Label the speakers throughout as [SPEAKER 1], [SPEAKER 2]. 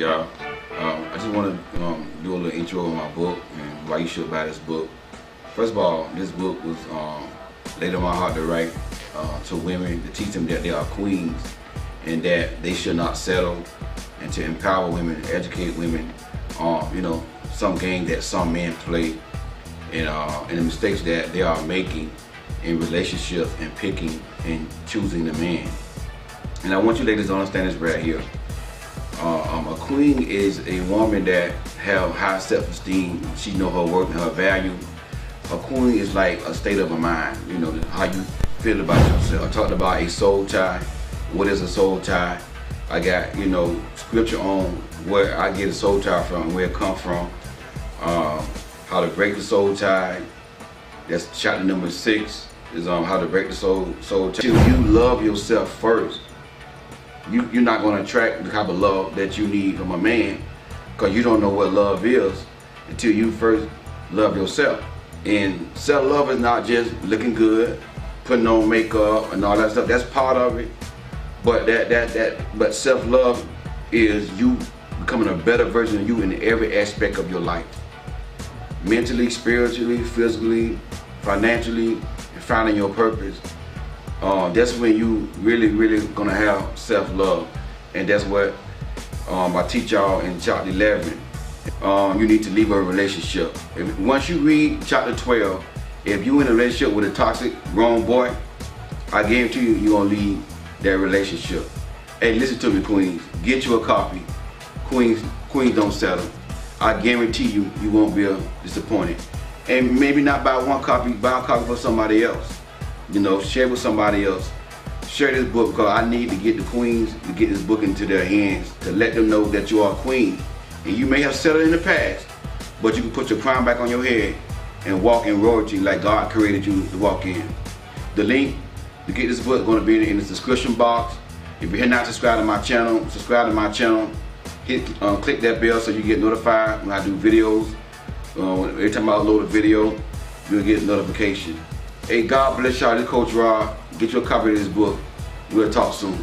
[SPEAKER 1] y'all. I just want to do a little intro on my book and why you should buy this book. First of all, this book was laid on my heart to write to women, to teach them that they are queens and that they should not settle, and to empower women, educate women on some game that some men play, and the mistakes that they are making in relationships and picking and choosing the man. And I want you ladies to understand this right here. A queen is a woman that have high self-esteem. She know her worth and her value. A queen is like a state of a mind. You know how you feel about yourself. I talked about a soul tie. What is a soul tie? I got scripture on where I get a soul tie from, where it come from. How to break the soul tie. That's chapter number 6. Is how to break the soul tie. Till you love yourself first, you're not going to attract the type of love that you need from a man, because you don't know what love is until you first love yourself. And self-love is not just looking good, putting on makeup and all that stuff. That's part of it. But but self-love is you becoming a better version of you in every aspect of your life. Mentally, spiritually, physically, financially, and finding your purpose. That's when you really gonna have self-love, and that's what I teach y'all in chapter 11. You need to leave a relationship. Once you read chapter 12, if you in a relationship with a toxic wrong boy, I guarantee you're gonna leave that relationship. Hey, listen to me, queens. Get you a copy. Queens don't settle. I guarantee you won't be disappointed. And maybe not buy one copy, buy a copy for somebody else. Share with somebody else. Share this book, because I need to get the queens to get this book into their hands, to let them know that you are a queen. And you may have settled in the past, but you can put your crown back on your head and walk in royalty like God created you to walk in. The link to get this book is going to be in the description box. If you're not subscribed to my channel, subscribe to my channel. Click that bell so you get notified when I do videos. Every time I upload a video, you'll get a notification. Hey, God bless y'all. This is Coach Rod. Get your copy of this book. We'll talk soon.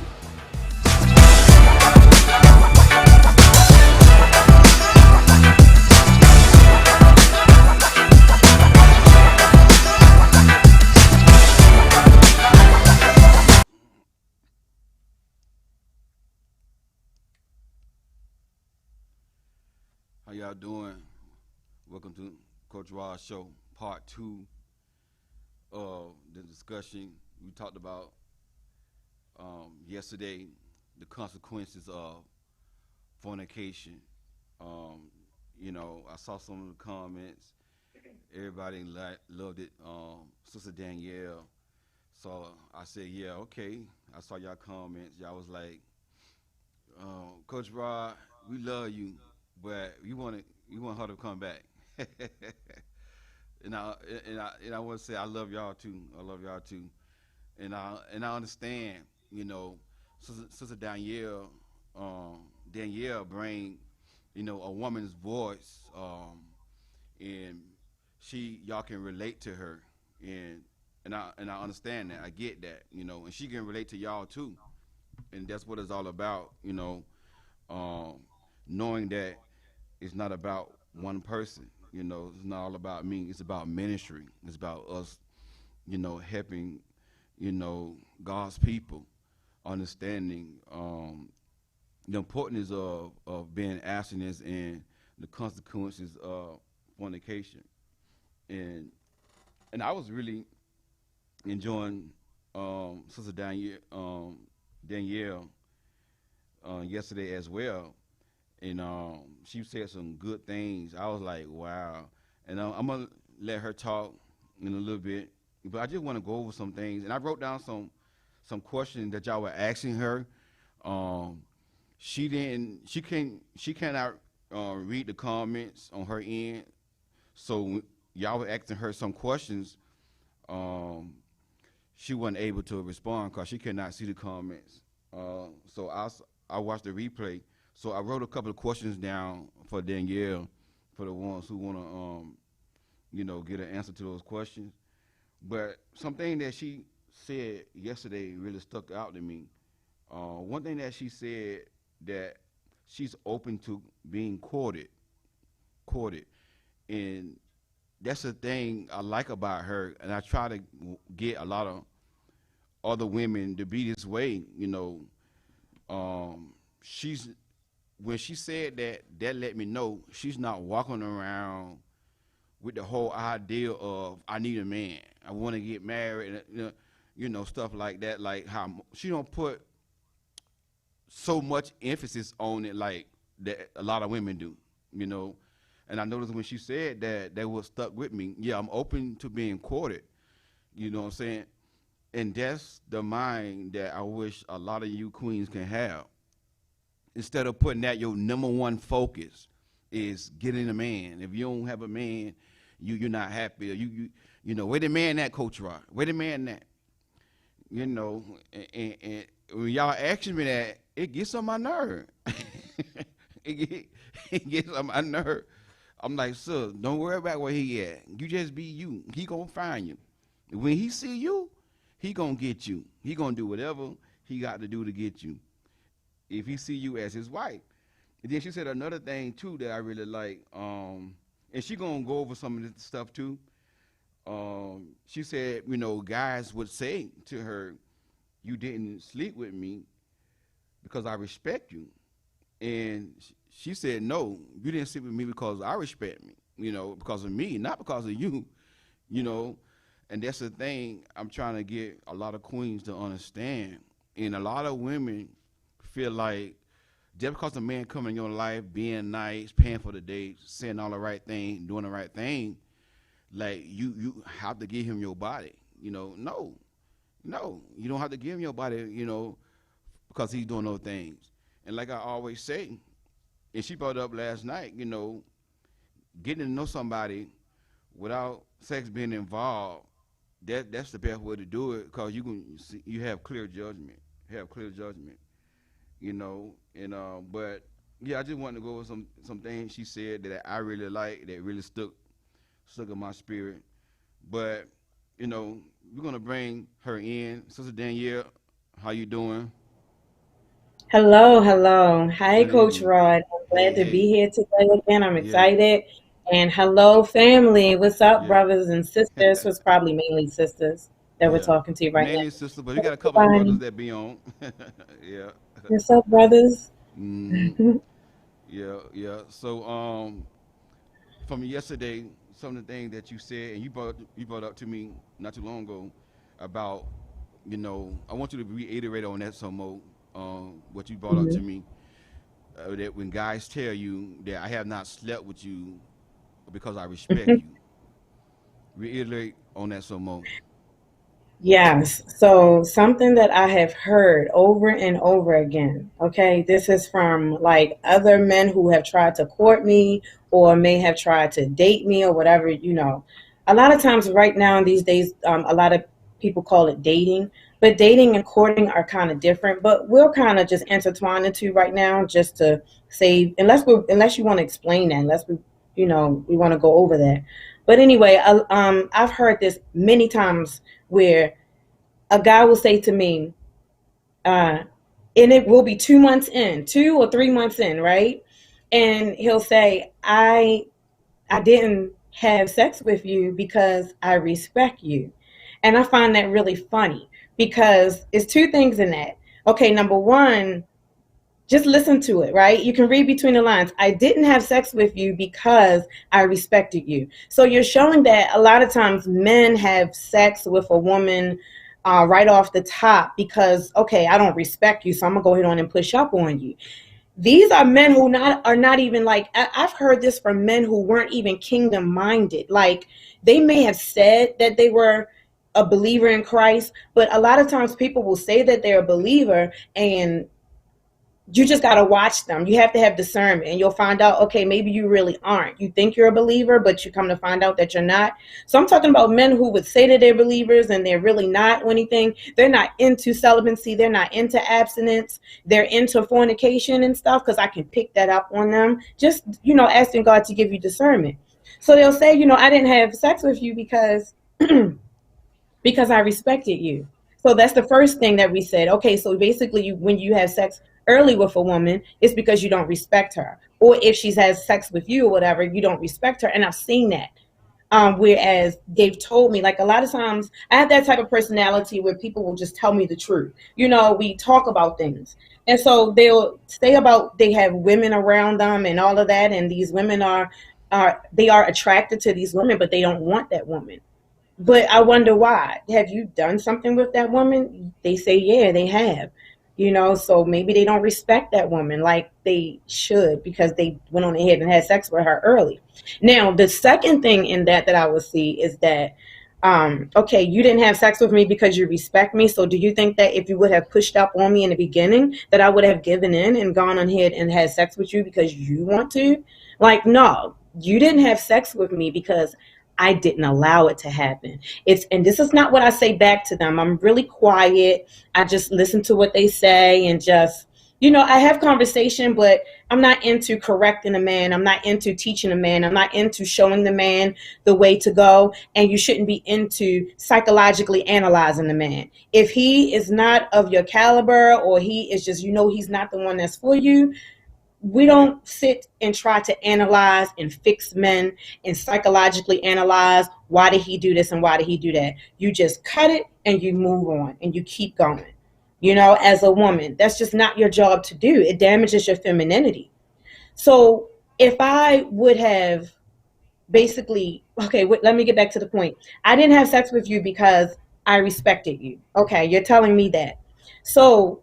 [SPEAKER 1] How y'all doing? Welcome to Coach Rod's show, part 2 of the discussion we talked about yesterday, the consequences of fornication. I saw some of the comments. Everybody loved it. Sister Danielle. So I said, yeah, okay. I saw y'all comments. Y'all was like, Coach Rod, we love you, but you want her to come back. and I want to say I love y'all too. I love y'all too. And I understand, Sister Danielle bring, a woman's voice, and y'all can relate to her, and I understand that. I get that, and she can relate to y'all too, and that's what it's all about, knowing that it's not about one person. It's not all about me. It's about ministry. It's about us, helping, God's people, understanding the importance of being abstinence and the consequences of fornication. And I was really enjoying Sister Danielle yesterday as well. And she said some good things. I was like, wow. And I'm going to let her talk in a little bit. But I just want to go over some things. And I wrote down some questions that y'all were asking her. She cannot read the comments on her end. So y'all were asking her some questions. She wasn't able to respond because she could not see the comments. So I watched the replay. So I wrote a couple of questions down for Danielle, for the ones who want to, get an answer to those questions. But something that she said yesterday really stuck out to me. One thing that she said that she's open to being courted, and that's the thing I like about her. And I try to get a lot of other women to be this way. She's when she said that, that let me know she's not walking around with the whole idea of I need a man, I want to get married, and stuff like that. Like how she don't put so much emphasis on it like that a lot of women do, you know. And I noticed when she said that, that was stuck with me. Yeah, I'm open to being courted. You know what I'm saying? And that's the mind that I wish a lot of you queens can have. Instead of putting that your number one focus is getting a man. If you don't have a man, you're not happy. Or where the man at, Coach Rod? Where the man at? And when y'all asking me that, it gets on my nerve. it, get, it gets on my nerve. I'm like, sir, don't worry about where he at. You just be you. He gonna find you. When he see you, he gonna get you. He gonna do whatever he got to do to get you. If he see you as his wife. And then she said another thing too that I really like. And she gonna go over some of this stuff too. She said, guys would say to her, "You didn't sleep with me because I respect you." And she said, "No, you didn't sleep with me because I respect me. Because of me, not because of you. You know." And that's the thing I'm trying to get a lot of queens to understand. And a lot of women feel like just because a man come in your life, being nice, paying for the date, saying all the right thing, doing the right thing, like you have to give him your body. No, you don't have to give him your body, because he's doing those things. And like I always say, and she brought it up last night, getting to know somebody without sex being involved, that's the best way to do it, because you have clear judgment. And but yeah, I just wanted to go over some things she said that I really like, that really stuck in my spirit. But we're gonna bring her in. Sister Danielle, how you doing?
[SPEAKER 2] Hello, hello. Hi,
[SPEAKER 1] Good
[SPEAKER 2] Coach
[SPEAKER 1] evening.
[SPEAKER 2] Rod. I'm
[SPEAKER 1] Hey,
[SPEAKER 2] glad to
[SPEAKER 1] hey.
[SPEAKER 2] be here today again. I'm
[SPEAKER 1] Yeah,
[SPEAKER 2] excited. And hello, family. What's up,
[SPEAKER 1] yeah,
[SPEAKER 2] brothers and sisters? Was probably mainly sisters that we're
[SPEAKER 1] yeah.
[SPEAKER 2] talking to right
[SPEAKER 1] Mainly
[SPEAKER 2] now.
[SPEAKER 1] sister, but we
[SPEAKER 2] Hey,
[SPEAKER 1] got a couple of brothers
[SPEAKER 2] everybody.
[SPEAKER 1] that be on. Yeah.
[SPEAKER 2] What's up, brothers?
[SPEAKER 1] Mm, yeah, yeah. So from yesterday, some of the things that you said and you brought up to me not too long ago about, I want you to reiterate on that some more. What you brought up to
[SPEAKER 2] Mhm.
[SPEAKER 1] me, that when guys tell you that I have not slept with you because I respect you, reiterate on that some more.
[SPEAKER 2] Yes. So something that I have heard over and over again. Okay. This is from like other men who have tried to court me or may have tried to date me or whatever. A lot of times right now these days, a lot of people call it dating, but dating and courting are kind of different, but we'll kind of just intertwine the two right now just to save, unless you want to explain that, unless we want to go over that. But anyway, I've heard this many times where a guy will say to me, uh, and it will be 2 months in, 2 or 3 months in, right? And he'll say, I didn't have sex with you because I respect you. And I find that really funny because it's two things in that. Okay, number one, just listen to it, right? You can read between the lines. I didn't have sex with you because I respected you. So you're showing that a lot of times men have sex with a woman right off the top because, okay, I don't respect you, so I'm gonna go ahead on and push up on you. These are men who not are not even like, I've heard this from men who weren't even kingdom minded. Like they may have said that they were a believer in Christ, but a lot of times people will say that they're a believer and you just got to watch them. You have to have discernment and you'll find out, okay, maybe you really aren't. You think you're a believer, but you come to find out that you're not. So I'm talking about men who would say that they're believers and they're really not or anything. They're not into celibacy. They're not into abstinence. They're into fornication and stuff because I can pick that up on them. Just, asking God to give you discernment. So they'll say, I didn't have sex with you because I respected you. So that's the first thing that we said. Okay, so basically, when you have sex early with a woman, it's because you don't respect her. Or if she's has sex with you or whatever, you don't respect her. And I've seen that. Whereas they've told me, like a lot of times, I have that type of personality where people will just tell me the truth. We talk about things. And so they'll say about they have women around them and all of that, and these women are they are attracted to these women, but they don't want that woman. But I wonder why. Have you done something with that woman? They say, yeah, they have. So maybe they don't respect that woman like they should because they went on ahead and had sex with her early. Now, the second thing in that I would see is that, okay, you didn't have sex with me because you respect me. So do you think that if you would have pushed up on me in the beginning, that I would have given in and gone on ahead and had sex with you because you want to? Like, no, you didn't have sex with me because I didn't allow it to happen. And this is not what I say back to them. I'm really quiet. I just listen to what they say and just, I have conversation, but I'm not into correcting a man. I'm not into teaching a man. I'm not into showing the man the way to go. And you shouldn't be into psychologically analyzing the man. If he is not of your caliber or he is just, he's not the one that's for you, we don't sit and try to analyze and fix men and psychologically analyze why did he do this and why did he do that. You just cut it and you move on and you keep going. As a woman, that's just not your job to do. It damages your femininity. So if I would have basically, okay, let me get back to the point. I didn't have sex with you because I respected you. Okay, you're telling me that. So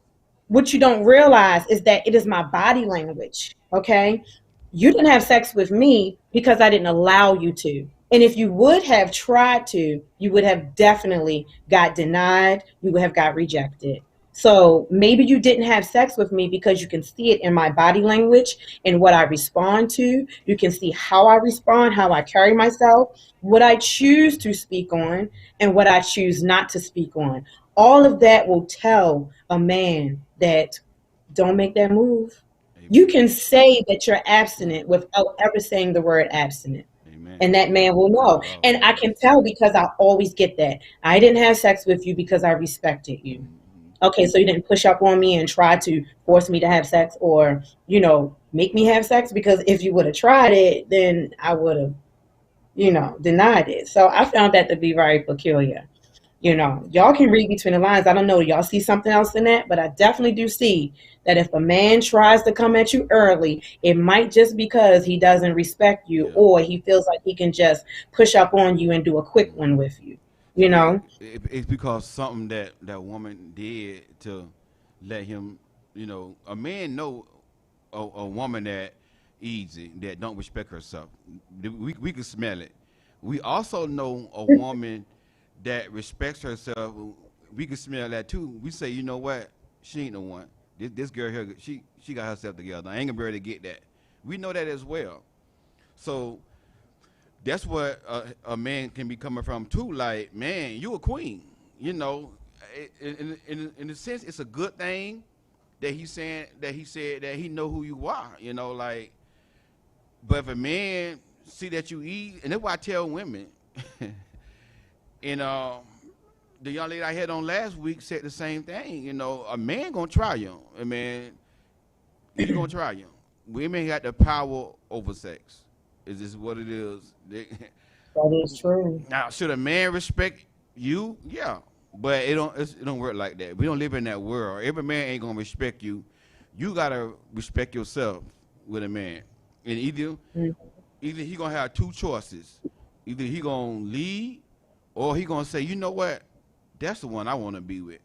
[SPEAKER 2] what you don't realize is that it is my body language. Okay, you didn't have sex with me because I didn't allow you to. And if you would have tried to, you would have definitely got denied. You would have got rejected. So maybe you didn't have sex with me because you can see it in my body language and what I respond to. You can see how I respond, how I carry myself, what I choose to speak on, and what I choose not to speak on. All of that will tell a man that don't make that move. You
[SPEAKER 1] Amen.
[SPEAKER 2] can say that you're abstinent without ever saying the word abstinent.
[SPEAKER 1] Amen.
[SPEAKER 2] And that man will
[SPEAKER 1] That's
[SPEAKER 2] know.
[SPEAKER 1] love
[SPEAKER 2] And
[SPEAKER 1] right
[SPEAKER 2] I
[SPEAKER 1] there.
[SPEAKER 2] can tell because I always get that. I didn't have sex with you because I respected you.
[SPEAKER 1] Hmm.
[SPEAKER 2] Okay, so you didn't push up on me and try to force me to have sex or, make me have sex because if you would have tried it, then I would have, denied it. So I found that to be very peculiar. Y'all can read between the lines. I don't know. Y'all see something else in that, but I definitely do see that if a man tries to come at you early, it might just because he doesn't respect you
[SPEAKER 1] Yeah.
[SPEAKER 2] or he feels like he can just push up on you and do a quick one
[SPEAKER 1] Hmm.
[SPEAKER 2] with you. You
[SPEAKER 1] See,
[SPEAKER 2] know?
[SPEAKER 1] it's because something that woman did to let him, a man know a woman that easy, that don't respect herself. We can smell it. We also know a woman that respects herself. We can smell that too. We say, you know what? She ain't the one. This girl here, she got herself together. I ain't gonna be able to get that. We know that as well. So that's what a man can be coming from too. Like, man, you a queen. You know, in a sense, it's a good thing that he said that he know who you are. Like, but if a man see that you eat, and that's why I tell women, and the young lady I had on last week said the same thing. A man gonna try you. I mean, he's gonna try you. Women got the power over sex. Is this what it is?
[SPEAKER 2] That is true.
[SPEAKER 1] Now, should a man respect you? Yeah, but it don't work like that. We don't live in that world. Every man ain't gonna respect you. You gotta respect yourself with a man, and either he gonna have two choices. Either he gonna lead, or he gonna say, you know what, that's the one I want to be with.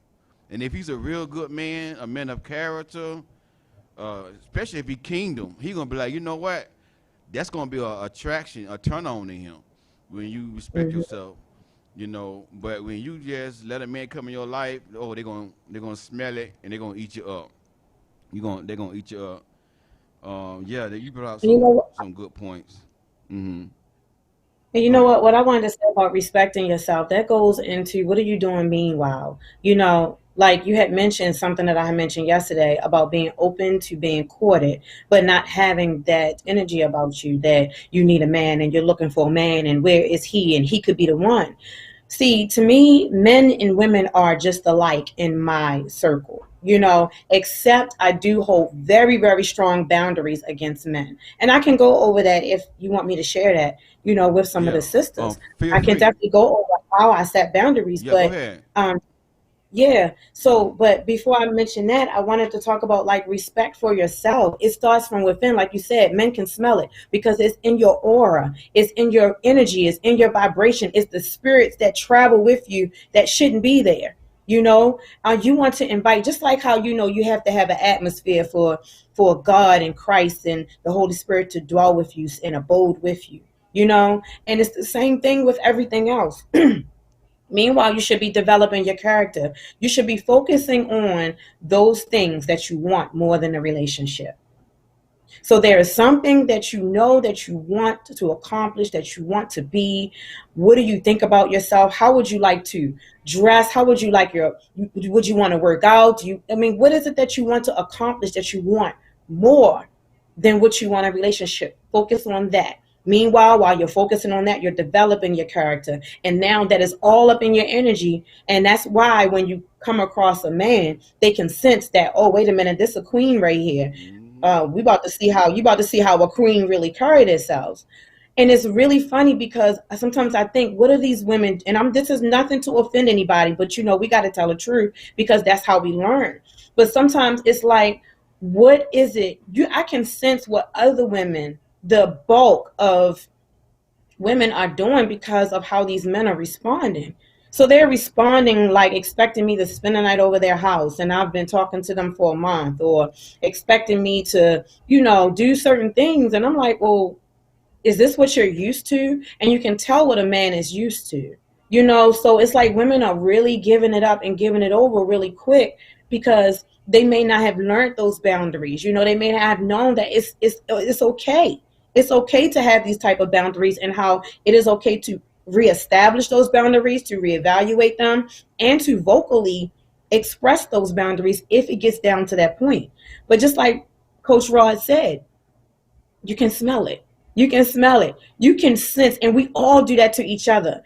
[SPEAKER 1] And if he's a real good man, a man of character, especially if he kingdom, he gonna be like, you know what, that's gonna be a attraction, a turn on to him when you respect
[SPEAKER 2] Mhm.
[SPEAKER 1] yourself. But when you just let a man come in your life, oh, they're gonna smell it and they're gonna eat you up. They're gonna eat you up. Yeah, you brought out
[SPEAKER 2] And you know what?
[SPEAKER 1] some good points. Hmm.
[SPEAKER 2] And you
[SPEAKER 1] Go
[SPEAKER 2] know
[SPEAKER 1] ahead.
[SPEAKER 2] what? What I wanted to say about respecting yourself, that goes into what are you doing meanwhile? Like you had mentioned something that I had mentioned yesterday about being open to being courted, but not having that energy about you that you need a man and you're looking for a man and where is he and he could be the one. See, to me, men and women are just alike in my circle. except I do hold very, very strong boundaries against men. And I can go over that if you want me to share that, with some of the
[SPEAKER 1] Yeah.
[SPEAKER 2] sisters.
[SPEAKER 1] Feel
[SPEAKER 2] I can
[SPEAKER 1] free.
[SPEAKER 2] definitely go over how I set boundaries,
[SPEAKER 1] Yeah, go
[SPEAKER 2] but
[SPEAKER 1] ahead.
[SPEAKER 2] um, yeah. So,
[SPEAKER 1] Mm.
[SPEAKER 2] but before I mention that, I wanted to talk about like respect for yourself. It starts from within, like you said, men can smell it because it's in your aura, it's in your energy, it's in your vibration, it's the spirits that travel with you that shouldn't be there. You want to invite, just like how you have to have an atmosphere for God and Christ and the Holy Spirit to dwell with you and abode with you. And it's the same thing with everything else. Meanwhile, you should be developing your character. You should be focusing on those things that you want more than a relationship. So there is something that you know that you want to accomplish, that you want to be. What do you think about yourself? How would you like to dress? How would you like would you want to work out? What is it that you want to accomplish that you want more than what you want in a relationship? Focus on that. Meanwhile, while you're focusing on that, you're developing your character. And now that is all up in your energy. And that's why when you come across a man, they can sense that, oh, wait a minute, this is a queen right here.
[SPEAKER 1] Hmm.
[SPEAKER 2] We about to see how you about to see how a queen really carry themselves. And it's really funny because sometimes I think, what are these women? And this is nothing to offend anybody, but we got to tell the truth because that's how we learn. But sometimes it's like, what is it? I can sense what other women, the bulk of women are doing because of how these men are responding. So they're responding like expecting me to spend the night over their house and I've been talking to them for a month, or expecting me to, do certain things. And I'm like, well, is this what you're used to? And you can tell what a man is used to. So it's like women are really giving it up and giving it over really quick because they may not have learned those boundaries. They may not have known that it's okay. It's okay to have these type of boundaries, and how it is okay to reestablish those boundaries, to reevaluate them, and to vocally express those boundaries if it gets down to that point. But just like Coach Rod said, you can smell it. You can smell it. You can sense, and we all do that to each other.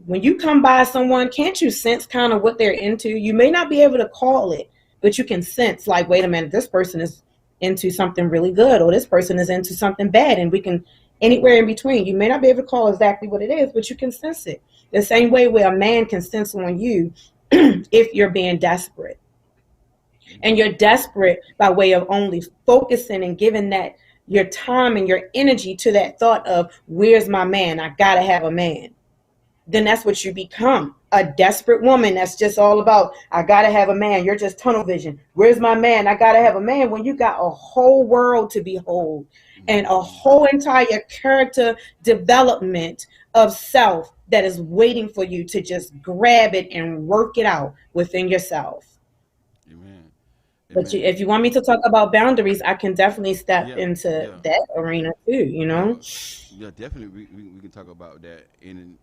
[SPEAKER 2] When you come by someone, can't you sense kind of what they're into? You may not be able to call it, but you can sense, like, wait a minute, this person is into something really good, or this person is into something bad, and we can anywhere in between. You may not be able to call exactly what it is, but you can sense it. The same way where a man can sense on you if you're being desperate. And
[SPEAKER 1] Hmm.
[SPEAKER 2] you're desperate by way of only focusing and giving that your time and your energy to that thought of, where's my man? I gotta have a man. Then that's what you become, a desperate woman that's just all about, I gotta have a man. You're just tunnel vision. Where's my man? I gotta have a man, when you got a whole world to behold and a
[SPEAKER 1] Hmm.
[SPEAKER 2] whole entire character development of self that is waiting for you to just grab it and work it out within yourself.
[SPEAKER 1] Amen.
[SPEAKER 2] But
[SPEAKER 1] Amen.
[SPEAKER 2] if you want me to talk about boundaries, I can definitely step
[SPEAKER 1] Yeah.
[SPEAKER 2] into
[SPEAKER 1] Yeah.
[SPEAKER 2] that arena too.
[SPEAKER 1] Yeah. Yeah. Definitely, we can talk about that. And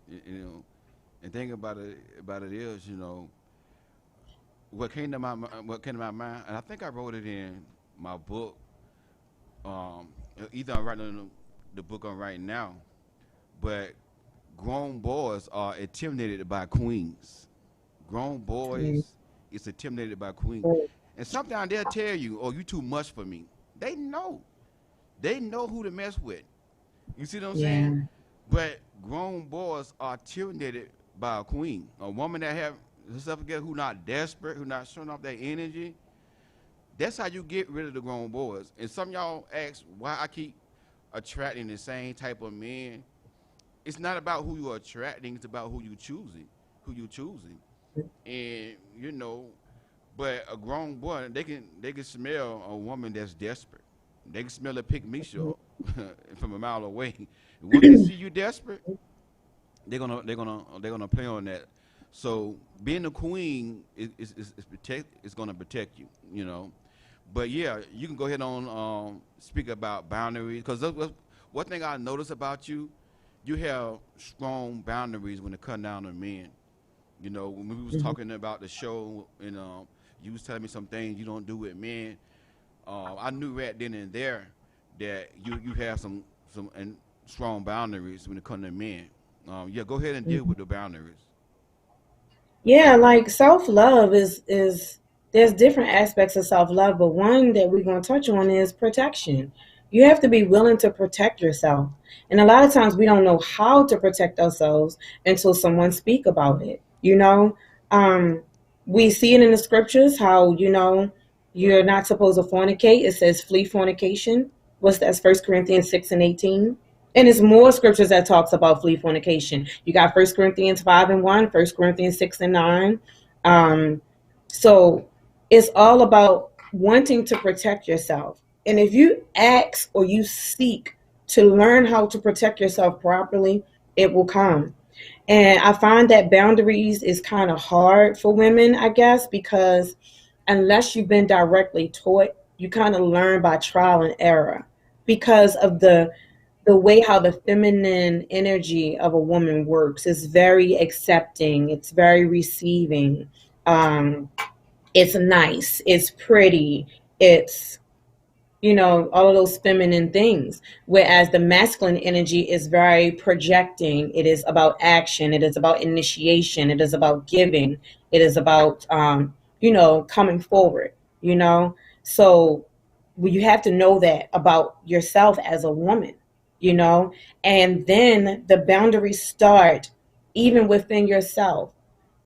[SPEAKER 1] thing about it is, what came to my mind, and I think I wrote it in my book. Um, Either I'm writing the book I'm writing now, but grown boys are intimidated by queens. Grown boys is intimidated by queens, and sometimes they'll tell you, "Oh, you too much for me." They know. They know who to mess with. You see what I'm saying?
[SPEAKER 2] Yeah.
[SPEAKER 1] But grown boys are intimidated by a queen, a woman that have herself together, who not desperate, who not showing off their energy. That's how you get rid of the grown boys. And some of y'all ask why I keep attracting the same type of men. It's not about who you are attracting; it's about who you choosing, who you choosing. And but a grown boy, they can smell a woman that's desperate. They can smell a pick me up from a mile away. Once they see you desperate, they're gonna play on that. So being a queen is gonna protect you, But yeah, you can go ahead on speak about boundaries, because one thing I noticed about you, you have strong boundaries when it comes down to men. When we was
[SPEAKER 2] Mhm.
[SPEAKER 1] talking about the show, and you was telling me some things you don't do with men. I knew right then and there that you have some and strong boundaries when it comes to men. Yeah, go ahead and deal
[SPEAKER 2] Mhm.
[SPEAKER 1] with the boundaries.
[SPEAKER 2] Yeah, like self love is there's different aspects of self-love, but one that we're going to touch on is protection. You have to be willing to protect yourself. And a lot of times we don't know how to protect ourselves until someone speak about it. Um, we see it in the scriptures how, you're not supposed to fornicate. It says flee fornication. What's that? First Corinthians 6 and 18. And it's more scriptures that talks about flee fornication. You got First Corinthians 5 and 1, First Corinthians 6 and 9. Um, so it's all about wanting to protect yourself. And if you ask or you seek to learn how to protect yourself properly, it will come. And I find that boundaries is kind of hard for women, I guess, because unless you've been directly taught, you kind of learn by trial and error because of the way how the feminine energy of a woman works is very accepting, it's very receiving. Um, it's nice, it's pretty, it's all of those feminine things. Whereas the masculine energy is very projecting. It is about action. It is about initiation. It is about giving. It is about, coming forward, you know? So you have to know that about yourself as a woman, you know? And then the boundaries start even within yourself.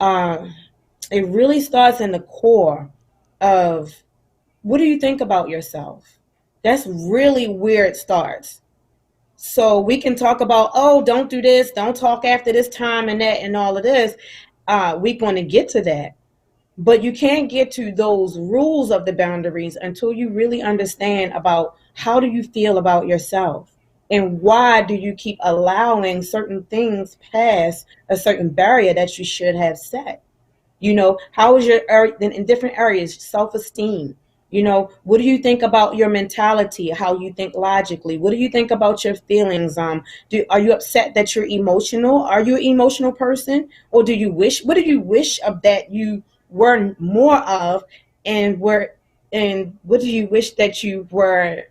[SPEAKER 2] Uh, it really starts in the core of what do you think about yourself? That's really where it starts. So we can talk about, oh, don't do this, don't talk after this time and that and all of this. We're going to get to that. But you can't get to those rules of the boundaries until you really understand about how do you feel about yourself and why do you keep allowing certain things past a certain barrier that you should have set. How is your in different areas, self-esteem? What do you think about your mentality, how you think logically? What do you think about your feelings? Are you upset that you're emotional? Are you an emotional person? Or what do you wish of that you were more of, and what do you wish that you were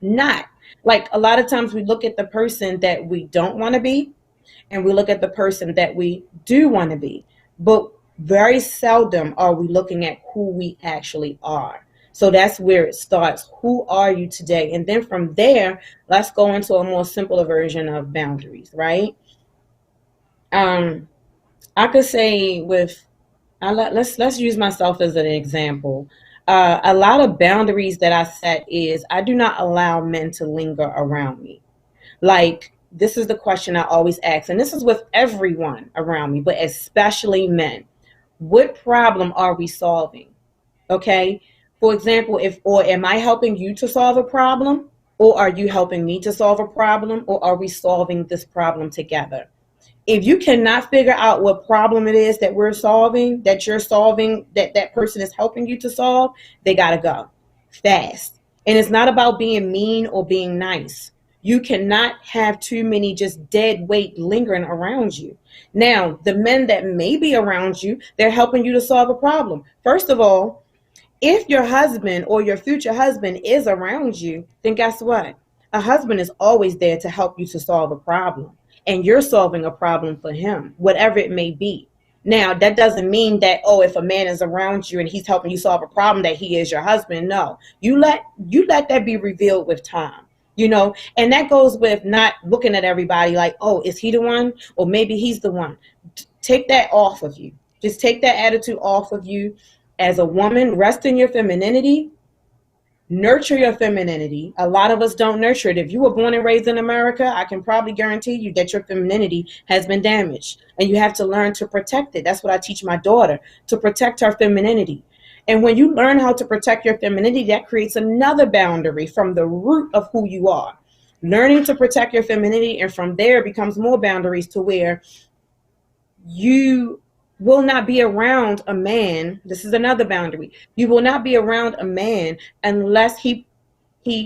[SPEAKER 2] not? Like a lot of times we look at the person that we don't want to be and we look at the person that we do want to be. But very seldom are we looking at who we actually are. So that's where it starts. Who are you today? And then from there, let's go into a more simpler version of boundaries, right? Um, I could say let's use myself as an example. A lot of boundaries that I set is I do not allow men to linger around me. Like, this is the question I always ask, and this is with everyone around me, but especially men. What problem are we solving? Okay. For example, or am I helping you to solve a problem? Or are you helping me to solve a problem? Or are we solving this problem together? If you cannot figure out what problem it is that we're solving, that you're solving, that person is helping you to solve, they got to go fast. And it's not about being mean or being nice. You cannot have too many just dead weight lingering around you. Now, the men that may be around you, they're helping you to solve a problem. First of all, if your husband or your future husband is around you, then guess what? A husband is always there to help you to solve a problem. And you're solving a problem for him, whatever it may be. Now, that doesn't mean that, oh, if a man is around you and he's helping you solve a problem, that he is your husband. No. You let that be revealed with time. And that goes with not looking at everybody like, oh, is he the one? Or maybe he's the one. Take that off of you. Just take that attitude off of you. As a woman, rest in your femininity, nurture your femininity. A lot of us don't nurture it. If you were born and raised in America, I can probably guarantee you that your femininity has been damaged and you have to learn to protect it. That's what I teach my daughter, to protect her femininity. And when you learn how to protect your femininity, that creates another boundary from the root of who you are. Learning to protect your femininity, and from there becomes more boundaries to where you will not be around a man. This is another boundary. You will not be around a man unless he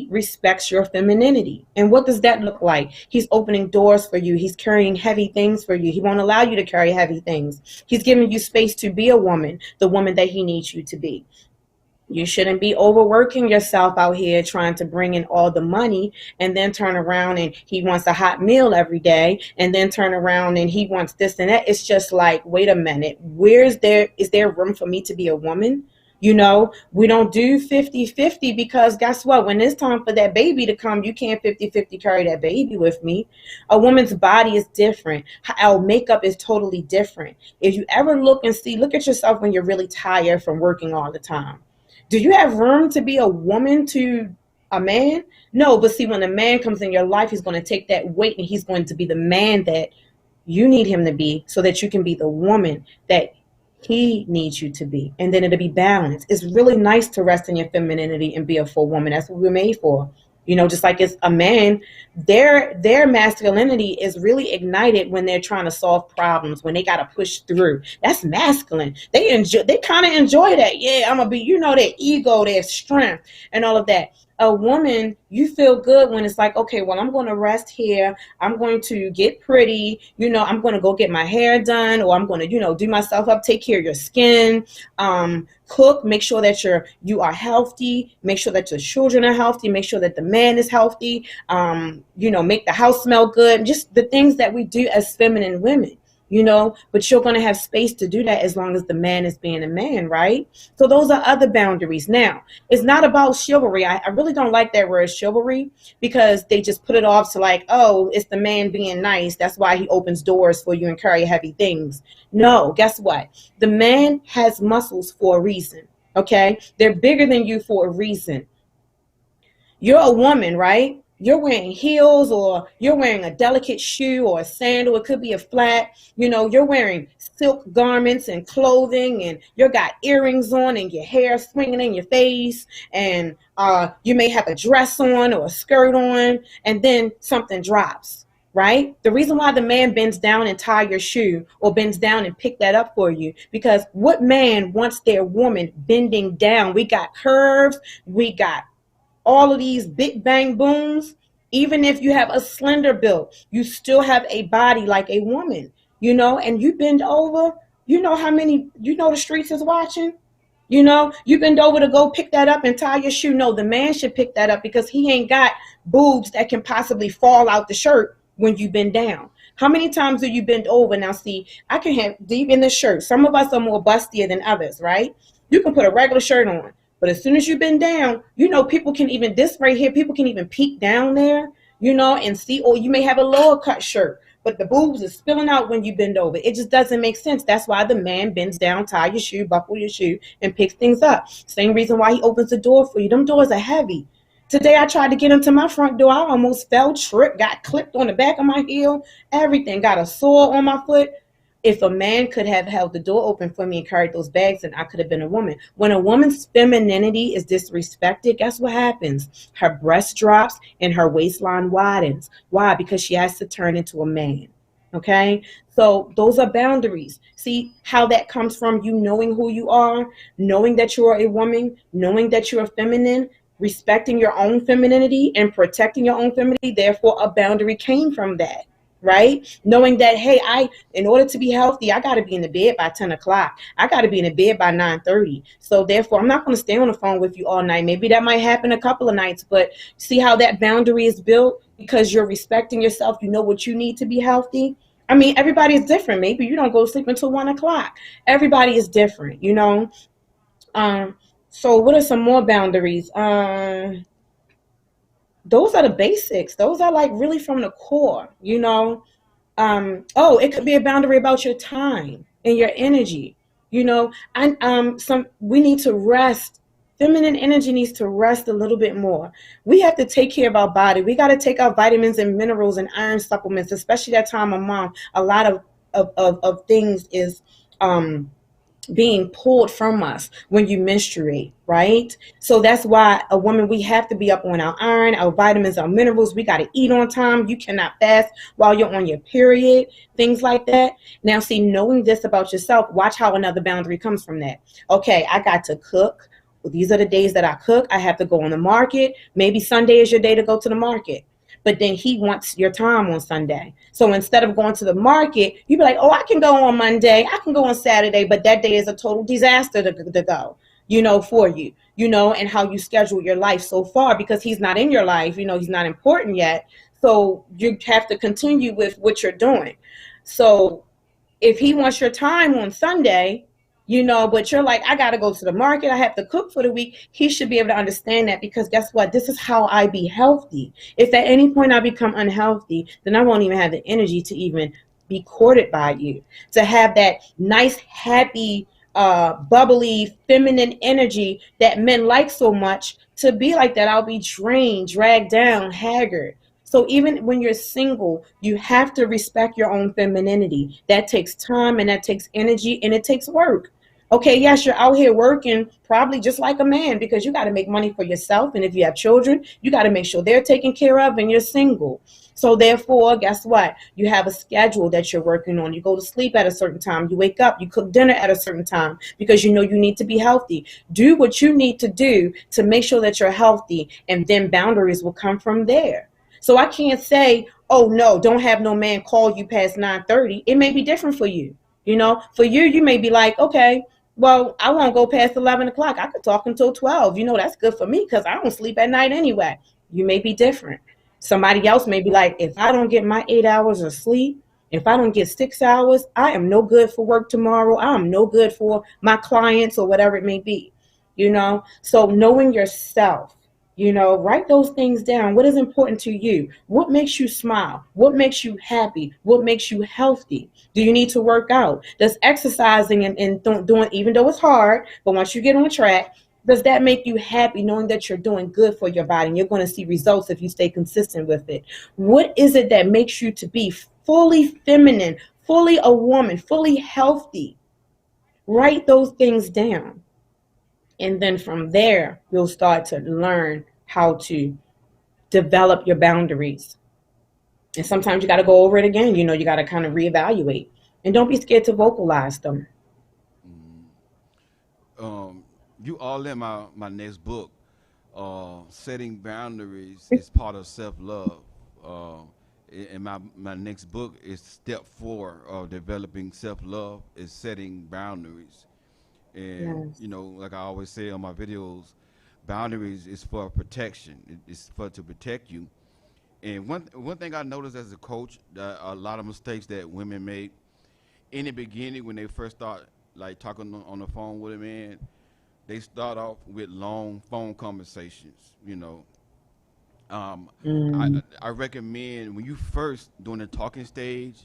[SPEAKER 2] respects your femininity. And what does that look like? He's opening doors for you. He's carrying heavy things for you. He won't allow you to carry heavy things. He's giving you space to be a woman, the woman that he needs you to be. You shouldn't be overworking yourself out here trying to bring in all the money and then turn around and he wants a hot meal every day and then turn around and he wants this and that. It's just like, wait a minute, is there room for me to be a woman? We don't do 50-50 because guess what? When it's time for that baby to come, you can't 50-50 carry that baby with me. A woman's body is different. Our makeup is totally different. If you ever look at yourself when you're really tired from working all the time. Do you have room to be a woman to a man? No, but see, when a man comes in your life, he's going to take that weight and he's going to be the man that you need him to be so that you can be the woman that he needs you to be. And then it'll be balanced. It's really nice to rest in your femininity and be a full woman. That's what we're made for. Just like it's a man, their masculinity is really ignited when they're trying to solve problems, when they gotta push through. That's masculine. They kind of enjoy that. Yeah, I'm gonna be, their ego, their strength, and all of that. A woman, you feel good when it's like, okay, well, I'm going to rest here. I'm going to get pretty. I'm going to go get my hair done, or I'm going to, do myself up, take care of your skin, cook, make sure that you are healthy, make sure that your children are healthy, make sure that the man is healthy, make the house smell good. Just the things that we do as feminine women. But you're going to have space to do that as long as the man is being a man, right? So those are other boundaries. Now, it's not about chivalry. I really don't like that word chivalry because they just put it off to like, oh, it's the man being nice. That's why he opens doors for you and carry heavy things. No, guess what? The man has muscles for a reason, okay? They're bigger than you for a reason. You're a woman, right? You're wearing heels or you're wearing a delicate shoe or a sandal. It could be a flat. You're wearing silk garments and clothing and you got earrings on and your hair swinging in your face. And you may have a dress on or a skirt on and then something drops, right? The reason why the man bends down and tie your shoe or bends down and pick that up for you, because what man wants their woman bending down? We got curves. We got all of these big bang booms. Even if you have a slender build, you still have a body like a woman, and you bend over, how many, the streets is watching, you bend over to go pick that up and tie your shoe. No, the man should pick that up because he ain't got boobs that can possibly fall out the shirt when you bend down. How many times do you bend over? Now, see, I can have deep in the shirt. Some of us are more bustier than others, right? You can put a regular shirt on. But as soon as you bend down, people can even, this right here, people can even peek down there, and see, or you may have a lower cut shirt, but the boobs are spilling out when you bend over. It just doesn't make sense. That's why the man bends down, tie your shoe, buckle your shoe, and picks things up. Same reason why he opens the door for you. Them doors are heavy. Today I tried to get into my front door. I almost fell, tripped, got clipped on the back of my heel, everything, got a sore on my foot. If a man could have held the door open for me and carried those bags, then I could have been a woman. When a woman's femininity is disrespected, guess what happens? Her breast drops and her waistline widens. Why? Because she has to turn into a man. Okay? So those are boundaries. See how that comes from you knowing who you are, knowing that you are a woman, knowing that you're feminine, respecting your own femininity and protecting your own femininity. Therefore, a boundary came from that. Right? Knowing that, hey, in order to be healthy, I got to be in the bed by 10 o'clock. I got to be in the bed by 9:30. So therefore, I'm not going to stay on the phone with you all night. Maybe that might happen a couple of nights, but see how that boundary is built because you're respecting yourself. You know what you need to be healthy. I mean, everybody is different. Maybe you don't go to sleep until 1 o'clock. Everybody is different, So what are some more boundaries? Those are the basics. Those are like really from the core, it could be a boundary about your time and your energy, and we need to rest. Feminine energy needs to rest a little bit more. We have to take care of our body. We got to take our vitamins and minerals and iron supplements, especially that time of month. A lot of things is being pulled from us when you menstruate, right? So that's why a woman, we have to be up on our iron, our vitamins, our minerals. We got to eat on time. You cannot fast while you're on your period, things like that. Now, see, knowing this about yourself, watch how another boundary comes from that. Okay, I got to cook. Well, these are the days that I cook. I have to go on the market. Maybe Sunday is your day to go to the market. But then he wants your time on Sunday. So instead of going to the market, you be like, oh, I can go on Monday. I can go on Saturday. But that day is a total disaster to go, for you, and how you schedule your life so far because he's not in your life. He's not important yet. So you have to continue with what you're doing. So if he wants your time on Sunday, But you're like, I got to go to the market. I have to cook for the week. He should be able to understand that, because guess what? This is how I be healthy. If at any point I become unhealthy, then I won't even have the energy to even be courted by you, to have that nice, happy, bubbly, feminine energy that men like so much. To be like that, I'll be drained, dragged down, haggard. So even when you're single, you have to respect your own femininity. That takes time, and that takes energy, and it takes work. Okay, yes, you're out here working probably just like a man, because you got to make money for yourself. And if you have children, you got to make sure they're taken care of, and you're single. So therefore, guess what? You have a schedule that you're working on. You go to sleep at a certain time. You wake up, you cook dinner at a certain time, because you know you need to be healthy. Do what you need to do to make sure that you're healthy, and then boundaries will come from there. So I can't say, oh no, don't have no man call you past 9:30. It may be different for you. For you, you may be like, okay, well, I won't go past 11 o'clock. I could talk until 12. That's good for me because I don't sleep at night anyway. You may be different. Somebody else may be like, if I don't get my 8 hours of sleep, if I don't get 6 hours, I am no good for work tomorrow. I am no good for my clients or whatever it may be. So knowing yourself, write those things down. What is important to you? What makes you smile? What makes you happy? What makes you healthy? Do you need to work out? Does exercising and doing, even though it's hard, but once you get on track, does that make you happy, knowing that you're doing good for your body and you're going to see results if you stay consistent with it? What is it that makes you to be fully feminine, fully a woman, fully healthy? Write those things down. And then from there, you'll start to learn how to develop your boundaries. And sometimes you got to go over it again. You got to kind of reevaluate. And don't be scared to vocalize them.
[SPEAKER 1] Mm. Um, you all in my next book. Setting boundaries is part of self love. Uh, and my next book is step 4 of developing self love is setting boundaries. And
[SPEAKER 2] Yes.
[SPEAKER 1] like I always say on my videos, boundaries is for protection. It's for to protect you. And one thing I noticed as a coach, that a lot of mistakes that women make in the beginning when they first start like talking on the phone with a man, they start off with long phone conversations. Um, I
[SPEAKER 2] Mm,
[SPEAKER 1] I recommend when you first doing the talking stage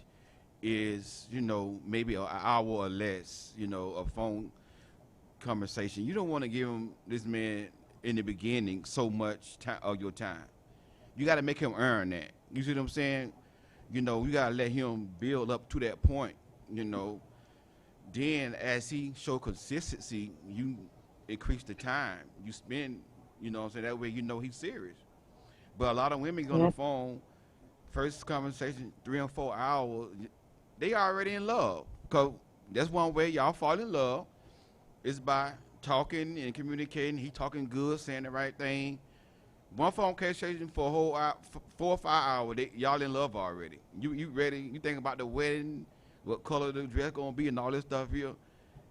[SPEAKER 1] is maybe an hour or less. A phone conversation. You don't want to give him this man in the beginning so much time of your time. You got to make him earn that. You see what I'm saying? You got to let him build up to that point. You know, then as he show consistency, you increase the time you spend. What I'm saying, that way he's serious. But a lot of women get on the
[SPEAKER 2] yeah.
[SPEAKER 1] phone, first conversation 3 or 4 hours, they already in love. Cause that's one way y'all fall in love is by talking and communicating. He talking good, saying the right thing. One phone conversation for a whole hour, 4 or 5 hours. Y'all in love already. You ready? You think about the wedding, what color the dress gonna be, and all this stuff here.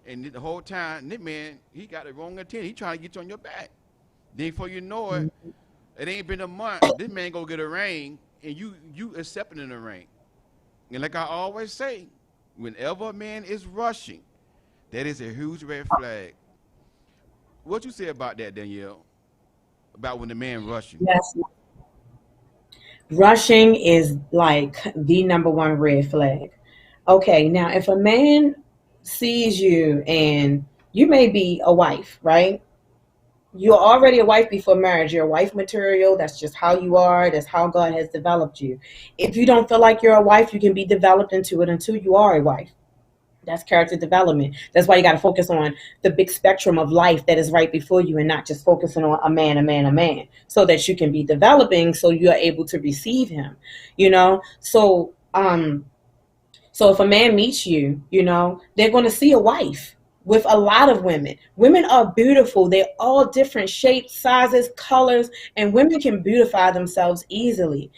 [SPEAKER 1] And the whole time, this man, he got the wrong intent. He trying to get you on your back. Then before you know it,
[SPEAKER 2] Mm,
[SPEAKER 1] it ain't been a month. This man go get a ring, and you accepting the ring. And like I always say, whenever a man is rushing, that is a huge red flag. What you say about that, Danielle? About when the man rushing?
[SPEAKER 2] yes. Rushing is like the number one red flag. Okay, now if a man sees you, and you may be a wife, right? You're already a wife before marriage. You're a wife material. That's just how you are. That's how God has developed you. If you don't feel like you're a wife, you can be developed into it until you are a wife. That's character development. That's why you got to focus on the big spectrum of life that is right before you, and not just focusing on a man, a man, a man, so that you can be developing, so you are able to receive him. So if a man meets you, they're going to see a wife. With a lot of women, women are beautiful. They're all different shapes, sizes, colors, and women can beautify themselves easily.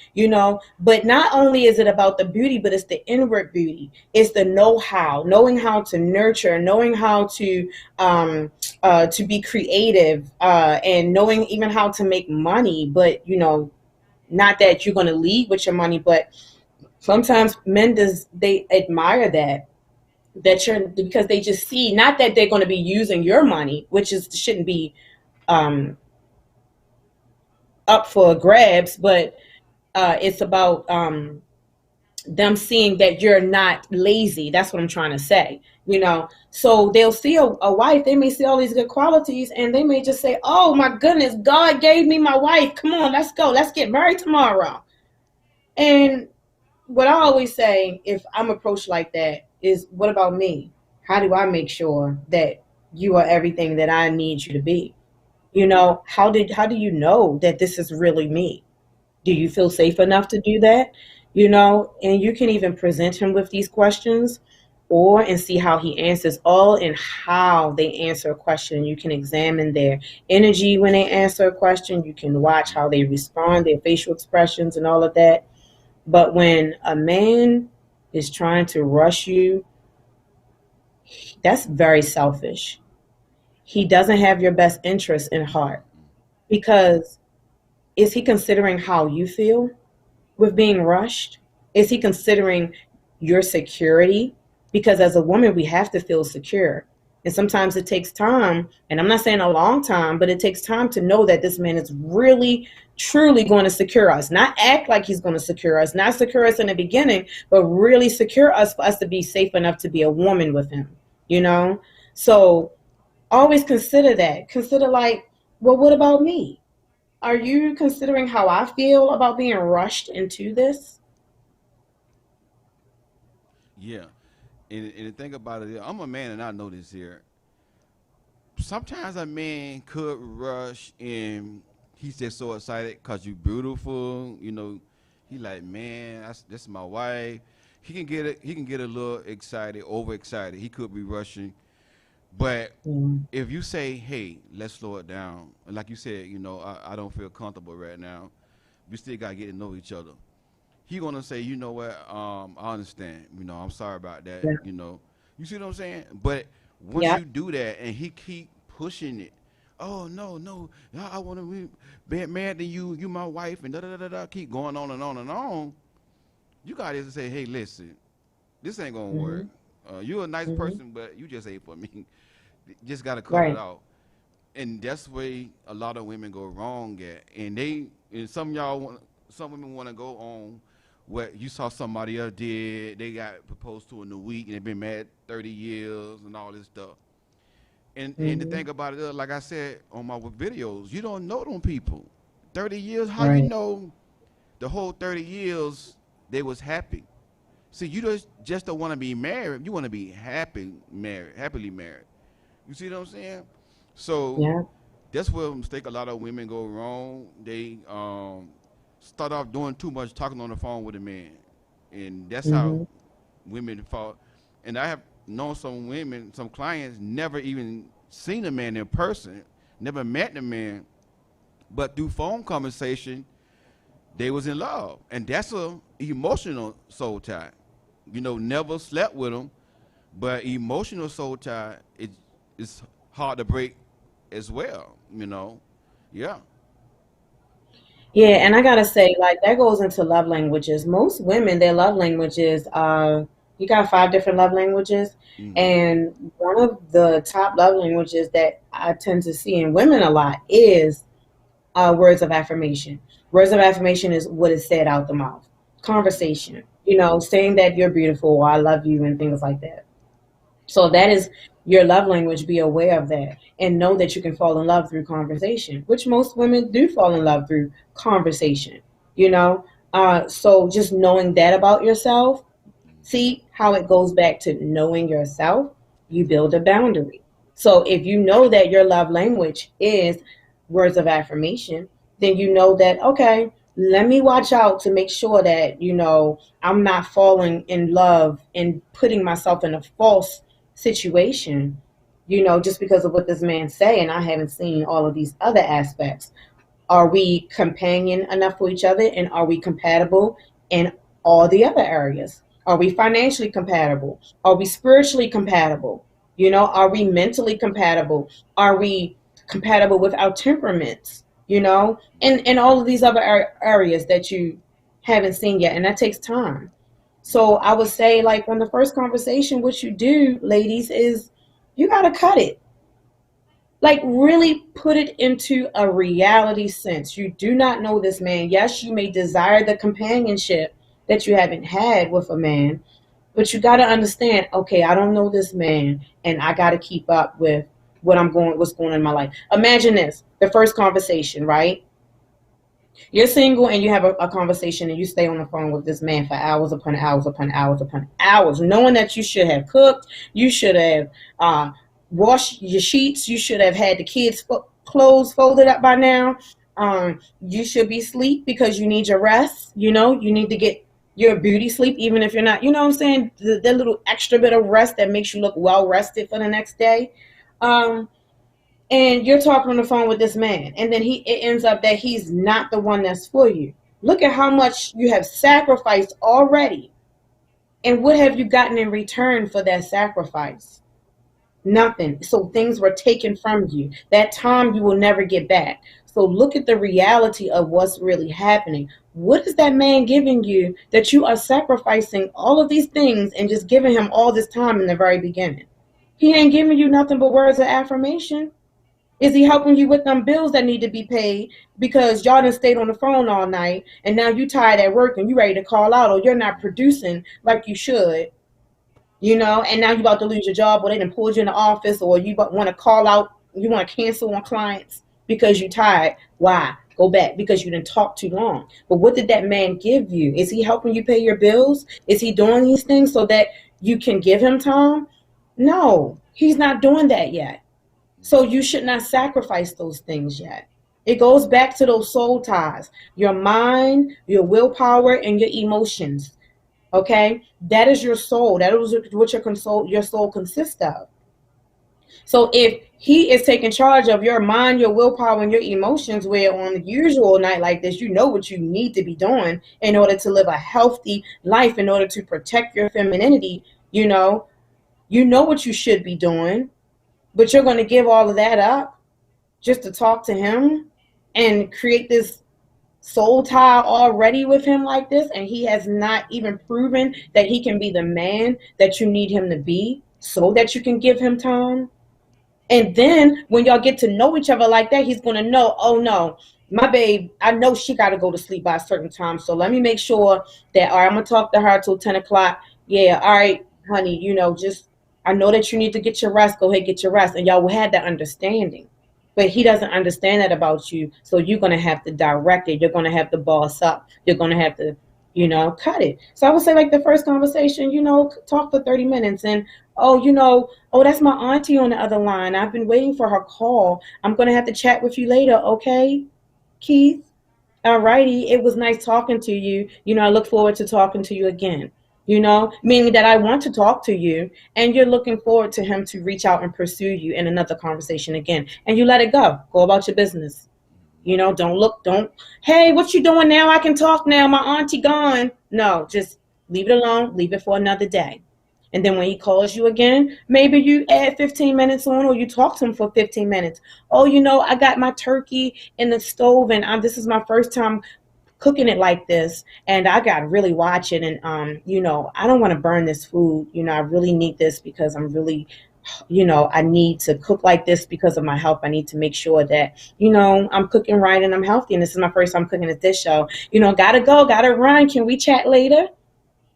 [SPEAKER 2] But not only is it about the beauty, but it's the inward beauty. It's the know-how, knowing how to nurture, knowing how to be creative, and knowing even how to make money. But not that you're going to lead with your money, but sometimes men, they admire that. that you're, because they just see, not that they're going to be using your money, which is shouldn't be um, up for grabs, but it's about them seeing that you're not lazy. That's what I'm trying to say. So they'll see a wife, they may see all these good qualities, and they may just say, oh my goodness, God gave me my wife, come on, let's go, let's get married tomorrow. And what I always say, if I'm approached like that, is what about me? How do I make sure that you are everything that I need you to be? How do you know that this is really me? Do you feel safe enough to do that? And you can even present him with these questions, or and see how he answers, all in how they answer a question. You can examine their energy when they answer a question. You can watch how they respond, their facial expressions and all of that. But when a man is trying to rush you, that's very selfish. He doesn't have your best interest in heart, because is he considering how you feel with being rushed? Is he considering your security? Because as a woman, we have to feel secure. And sometimes it takes time, and I'm not saying a long time, but it takes time to know that this man is really, truly going to secure us. Not act like he's going to secure us, not secure us in the beginning, but really secure us for us to be safe enough to be a woman with him, you know? So always consider that. Consider, like, well, what about me? Are you considering how I feel about being rushed into this?
[SPEAKER 1] Yeah. And the thing about it, I'm a man and I know this here. Sometimes a man could rush and he's just so excited because you beautiful. He like, man, this is my wife. He can get a little excited, overexcited. He could be rushing. But
[SPEAKER 2] Mm,
[SPEAKER 1] if you say, hey, let's slow it down, and like you said, I don't feel comfortable right now. We still gotta get to know each other. He gonna say, you know what, I understand. I'm sorry about that.
[SPEAKER 2] yeah.
[SPEAKER 1] You see what I'm saying? But once
[SPEAKER 2] Yeah.
[SPEAKER 1] you do that and he keep pushing it, oh no, no, I want to be married to you. You my wife, and da da da da. Keep going on and on and on. You gotta just say, hey, listen, this ain't gonna work.
[SPEAKER 2] Hmm.
[SPEAKER 1] You're a nice
[SPEAKER 2] Hmm.
[SPEAKER 1] person, but you just ain't for me. Just gotta cut it
[SPEAKER 2] Right.
[SPEAKER 1] out. And that's where a lot of women go wrong at. And some women want to go on what you saw somebody else did. They got proposed to in a week and they've been married 30 years and all this stuff. And the
[SPEAKER 2] Hmm.
[SPEAKER 1] thing about it is, like I said on my videos, you don't know them people. 30 years, how you
[SPEAKER 2] Right.
[SPEAKER 1] know the whole 30 years they was happy? See, you just don't want to be married. You want to be happily married. You see what I'm saying? So
[SPEAKER 2] Yeah.
[SPEAKER 1] that's where a mistake a lot of women go wrong. They start off doing too much talking on the phone with a man, and that's how
[SPEAKER 2] Hmm.
[SPEAKER 1] women fall. And I have known some women, some clients, never even seen a man in person, never met the man, but through phone conversation, they was in love, and that's a emotional soul tie. Never slept with them, but emotional soul tie it's hard to break as well. Yeah.
[SPEAKER 2] Yeah, and I gotta say, like, that goes into love languages. Most women, their love languages are, you got 5 different love languages,
[SPEAKER 1] Mm-hmm.
[SPEAKER 2] and one of the top love languages that I tend to see in women a lot is words of affirmation. Words of affirmation is what is said out the mouth. Conversation, saying that you're beautiful, or I love you, and things like that. So that is your love language. Be aware of that and know that you can fall in love through conversation, which most women do fall in love through conversation, you know? So just knowing that about yourself.
[SPEAKER 1] Mm-hmm.
[SPEAKER 2] See how it goes back to knowing yourself? You
[SPEAKER 1] Yeah.
[SPEAKER 2] build a boundary. So if you know that your love language is words of affirmation, then you know that, okay, let me watch out to make sure that, I'm not falling in love and putting myself in a false situation, just because of what this man say, and I haven't seen all of these other aspects. Are we companion enough for each other? And are we compatible in all the other areas? Are we financially compatible? Are we spiritually compatible? Are we mentally compatible? Are we compatible with our temperaments? And
[SPEAKER 1] Mm-hmm.
[SPEAKER 2] all of these other areas that you haven't seen yet. And that takes time. So I would say, like, on the first conversation, what you do, ladies, is you got to cut it. Like, really put it into a reality sense. You do not know this man. Yes, you may desire the companionship that you haven't had with a man, but you got to understand, okay, I don't know this man, and I got to keep up with what's going on in my life. Imagine this, the first conversation, right? You're single and you have a conversation and you stay on the phone with this man for hours upon hours upon hours upon hours, knowing that you should have cooked, you should have washed your sheets, you should have had the kids' clothes folded up by now. You should be asleep because you need your rest. You need to get your beauty sleep, even if you're not, you know what I'm saying? The little extra bit of rest that makes you look well rested for the next day. Um, and you're talking on the phone with this man, and then it ends up that he's not the one that's for you. Look at how much you have sacrificed already, and what have you gotten in return for that sacrifice? Nothing. So things were taken from you. That time you will never get back. So look at the reality of what's really happening. What is that man giving you that you are sacrificing all of these things and just giving him all this time in the very beginning? He ain't giving you nothing but words of affirmation. Is he helping you with them bills that need to be paid because y'all done stayed on the phone all night and now you tired at work and you ready to call out, or you're not producing like you should, and now you about to lose your job, or they done pulled you in the office, or you want to call out, you want to cancel on clients because you tired. Why? Go back, because you didn't talk too long. But what did that man give you? Is he helping you pay your bills? Is he doing these things so that you can give him time? No, he's not doing that yet. So you should not sacrifice those things yet. It goes back to those soul ties, your mind, your willpower, and your emotions. Okay? That is your soul. That is what your soul consists of. So if he is taking charge of your mind, your willpower, and your emotions, where on a usual night like this, you know what you need to be doing in order to live a healthy life, in order to protect your femininity, you know what you should be doing, but you're going to give all of that up just to talk to him and create this soul tie already with him like this, and he has not even proven that he can be the man that you need him to be so that you can give him time. And then when y'all get to know each other like that, he's going to know, oh no, my babe, I know she got to go to sleep by a certain time, so let me make sure that, all right, I'm going to talk to her till 10 o'clock. Yeah, all right, honey, just, I know that you need to get your rest. Go ahead, get your rest. And y'all will have that understanding. But he doesn't understand that about you, so you're going to have to direct it. You're going to have to boss up. You're going to have to, cut it. So I would say, like, the first conversation, talk for 30 minutes. And, oh, that's my auntie on the other line. I've been waiting for her call. I'm going to have to chat with you later, okay, Keith? All righty. It was nice talking to you. I look forward to talking to you again. Meaning that I want to talk to you, and you're looking forward to him to reach out and pursue you in another conversation again. And you let it go. Go about your business. Don't, hey, what you doing now? I can talk now. My auntie gone. No, just leave it alone. Leave it for another day. And then when he calls you again, maybe you add 15 minutes on, or you talk to him for 15 minutes. Oh, I got my turkey in the stove, and this is my first time cooking it like this, and I got to really watch it. And I don't want to burn this food. I really need this because I'm really, I need to cook like this because of my health. I need to make sure that, I'm cooking right and I'm healthy, and this is my first time cooking at this show. Gotta go, gotta run. Can we chat later?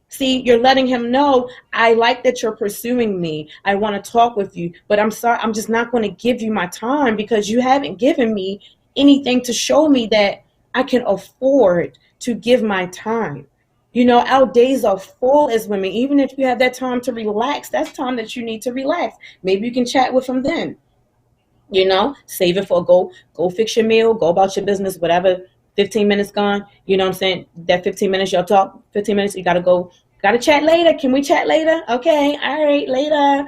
[SPEAKER 2] See, you're letting him know, I like that you're pursuing me. I want to talk with you, but I'm sorry, I'm just not going to give you my time because you haven't given me anything to show me that I can afford to give my time. Our days are full as women. Even if you have that time to relax, that's time that you need to relax. Maybe you can chat with him then. Save it for go fix your meal, go about your business, whatever. 15 minutes gone, you know what I'm saying? That 15 minutes, y'all talk, 15 minutes, you gotta go, gotta chat later. Can we chat later? Okay, all right, later,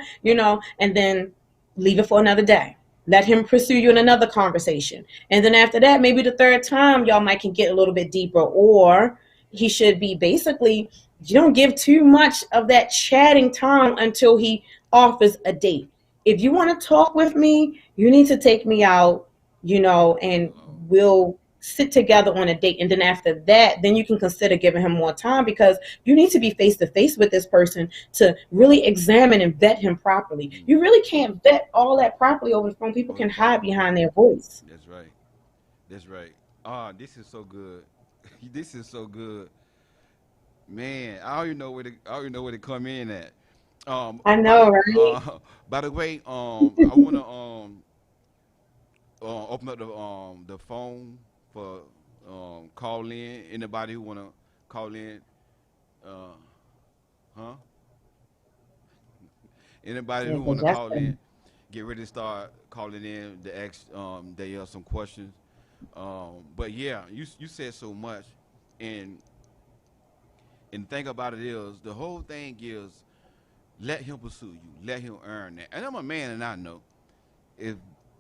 [SPEAKER 2] and then leave it for another day. Let him pursue you in another conversation. And then after that, maybe the third time, y'all might can get a little bit deeper, or he should be basically, you don't give too much of that chatting time until he offers a date. If you want to talk with me, you need to take me out, and we'll sit together on a date, and then after that, then you can consider giving him more time, because you need to be face to face with this person to really examine and vet him properly.
[SPEAKER 1] Mm-hmm.
[SPEAKER 2] You really can't vet all that properly over the phone. People
[SPEAKER 1] On the
[SPEAKER 2] can hide
[SPEAKER 1] phone.
[SPEAKER 2] behind their voice.
[SPEAKER 1] That's right. That's right. Ah, this is so good. This is so good, man. I don't even know where to. I don't even know where to come in at.
[SPEAKER 2] I
[SPEAKER 1] By the
[SPEAKER 2] know, right?
[SPEAKER 1] by the way, I wanna open up the phone for call in. Anybody who wanna call in, uh, huh? Anybody
[SPEAKER 2] Yeah,
[SPEAKER 1] who
[SPEAKER 2] but
[SPEAKER 1] wanna call
[SPEAKER 2] definitely.
[SPEAKER 1] in, get ready to start calling in to ask they some questions. But yeah, you said so much, and the thing about it is the whole thing is let him pursue you, let him earn that. And I'm a man, and I know if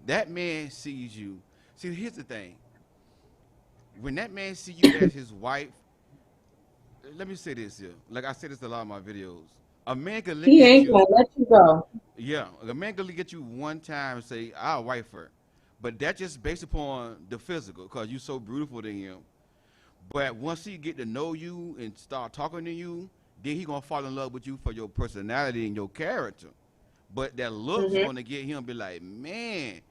[SPEAKER 1] that man sees you. See, here's the thing: when that man see you as his wife, let me say this here. Like I said this in a lot of my videos. A man can look
[SPEAKER 2] He
[SPEAKER 1] at
[SPEAKER 2] ain't
[SPEAKER 1] you.
[SPEAKER 2] gonna let you go.
[SPEAKER 1] Yeah, a man can look at you one time and say, "I'll wife her," but that's just based upon the physical, because you're so beautiful to him. But once he get to know you and start talking to you, then he gonna fall in love with you for your personality and your character. But that looks
[SPEAKER 2] Hmm.
[SPEAKER 1] gonna get him be like, man.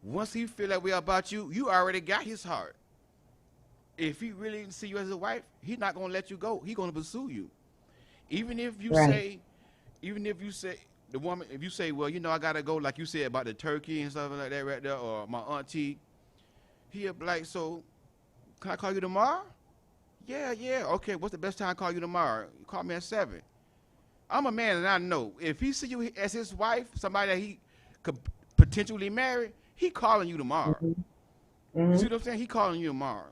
[SPEAKER 1] Once he feel that way about you, you already got his heart. If he really see you as a wife, he's not gonna let you go. He gonna pursue you. Even if you
[SPEAKER 2] Right.
[SPEAKER 1] say, even if you say the woman, if you say, well, I gotta go, like you said about the turkey and stuff like that right there, or my auntie, he'll be like, so can I call you tomorrow? Yeah, yeah. Okay, what's the best time to call you tomorrow? You call me at 7. I'm a man and I know if he see you as his wife, somebody that he could potentially marry, he calling you tomorrow.
[SPEAKER 2] Hmm.
[SPEAKER 1] You
[SPEAKER 2] Hmm.
[SPEAKER 1] see what I'm saying? He calling you tomorrow.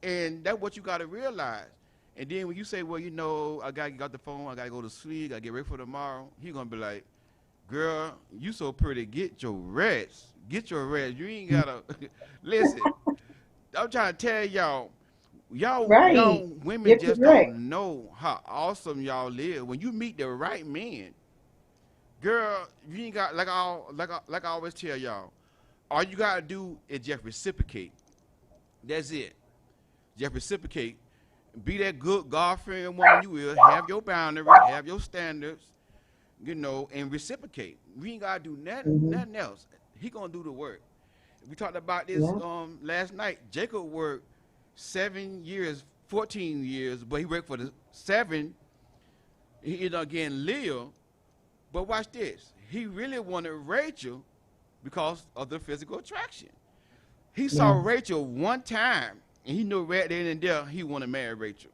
[SPEAKER 1] And that's what you got to realize. And then when you say, well, I got to get off the phone, I got to go to sleep, I got to get ready for tomorrow, he going to be like, girl, you so pretty, get your rest. Get your rest. You ain't got to, listen, I'm trying to tell y'all, y'all
[SPEAKER 2] Right.
[SPEAKER 1] young women
[SPEAKER 2] You're
[SPEAKER 1] just
[SPEAKER 2] correct.
[SPEAKER 1] don't know how awesome y'all live. When you meet the right man, girl, you ain't got, like I always tell y'all, all you got to do is just reciprocate. That's it. Just reciprocate. Be that good God fearing woman you will. Have your boundaries, have your standards, and reciprocate. We ain't gotta do
[SPEAKER 2] Hmm.
[SPEAKER 1] nothing else. He gonna do the work. We talked about this
[SPEAKER 2] Yeah.
[SPEAKER 1] last night. Jacob worked 7 years, 14 years, but he worked for the 7. He ended up getting Leah. But watch this. He really wanted Rachel because of the physical attraction. He saw
[SPEAKER 2] Yeah.
[SPEAKER 1] Rachel one time, and he knew right then and there he wanted to marry Rachel.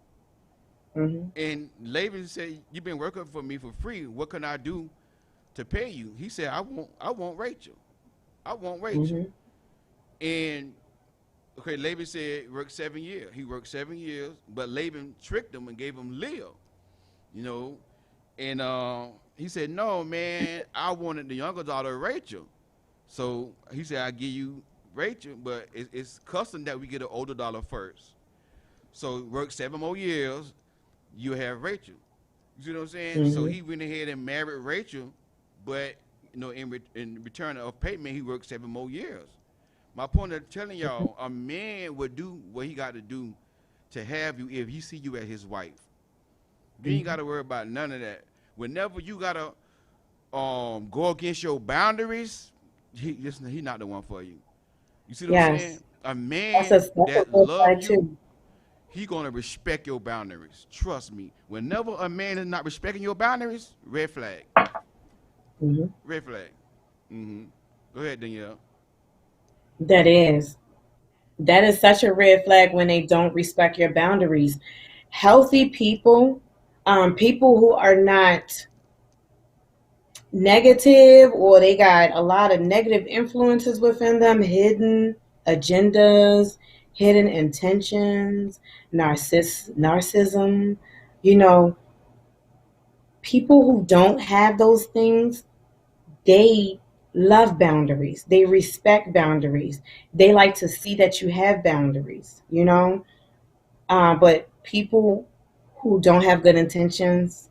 [SPEAKER 2] Hmm.
[SPEAKER 1] And Laban said, "You've been working for me for free. What can I do to pay you?" He said, "I want Rachel. I want Rachel."
[SPEAKER 2] Hmm.
[SPEAKER 1] And okay, Laban said, "Work 7 years." He worked 7 years, but Laban tricked him and gave him Leah. You know, and he said, "No, man, I wanted the younger daughter, Rachel." So he said, "I give you Rachel, but it's custom that we get an older daughter first." So work 7 more years, you have Rachel. You see what I'm saying? So
[SPEAKER 2] Hmm.
[SPEAKER 1] he went ahead and married Rachel, but in return of payment, he worked 7 more years. My point of telling y'all, a man would do what he got to do to have you if he see you as his wife. You ain't got
[SPEAKER 2] Hmm.
[SPEAKER 1] to worry about none of that. Whenever you gotta go against your boundaries, he not the one for you. You see what I'm saying?
[SPEAKER 2] Yes.
[SPEAKER 1] A
[SPEAKER 2] That's a
[SPEAKER 1] man
[SPEAKER 2] that's a
[SPEAKER 1] that
[SPEAKER 2] good
[SPEAKER 1] love
[SPEAKER 2] side
[SPEAKER 1] you,
[SPEAKER 2] too.
[SPEAKER 1] he gonna respect your boundaries. Trust me. Whenever a man is not respecting your boundaries, red flag.
[SPEAKER 2] Hmm.
[SPEAKER 1] Red flag. Mm-hmm. Go ahead, Danielle.
[SPEAKER 2] That is. That is such a red flag when they don't respect your boundaries. Healthy people, people who are not negative, or they got a lot of negative influences within them, hidden agendas, hidden intentions, narcissism, you know, people who don't have those things, they love boundaries. They respect boundaries. They like to see that you have boundaries, you know? But people who don't have good intentions,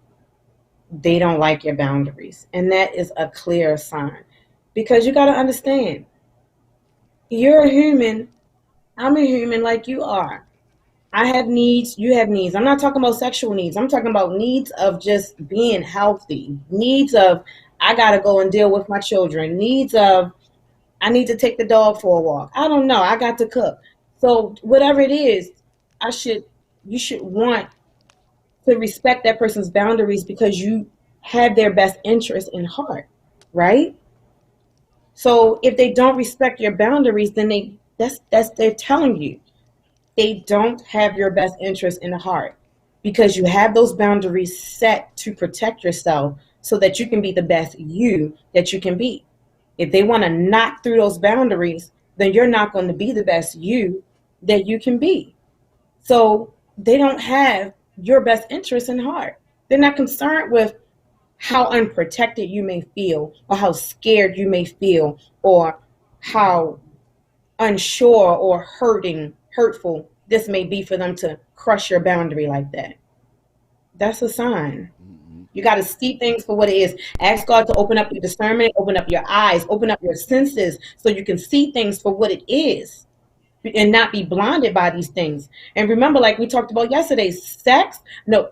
[SPEAKER 2] they don't like your boundaries. And that is a clear sign. Because you got to understand, you're a human I'm a human like you are. I have needs, you have needs. I'm not talking about sexual needs. I'm talking about needs of just being healthy. Needs of I gotta go and deal with my children. Needs of I need to take the dog for a walk. I don't know. I got to cook. So whatever it is, I should you should want to respect that person's boundaries because you have their best interest in heart, right? So if they don't respect your boundaries, then that's they're telling you they don't have your best interest in the heart because you have those boundaries set to protect yourself so that you can be the best you that you can be. If they want to knock through those boundaries, then you're not going to be the best you that you can be. So they don't have your best interest in heart. They're not concerned with how unprotected you may feel or how scared you may feel or how unsure or hurtful this may be for them to crush your boundary like that. That's a sign.
[SPEAKER 1] Hmm.
[SPEAKER 2] You got to see things for what it is. Ask God to open up your discernment, open up your eyes, open up your senses so you can see things for what it is and not be blinded by these things. And remember, like we talked about yesterday, sex, no,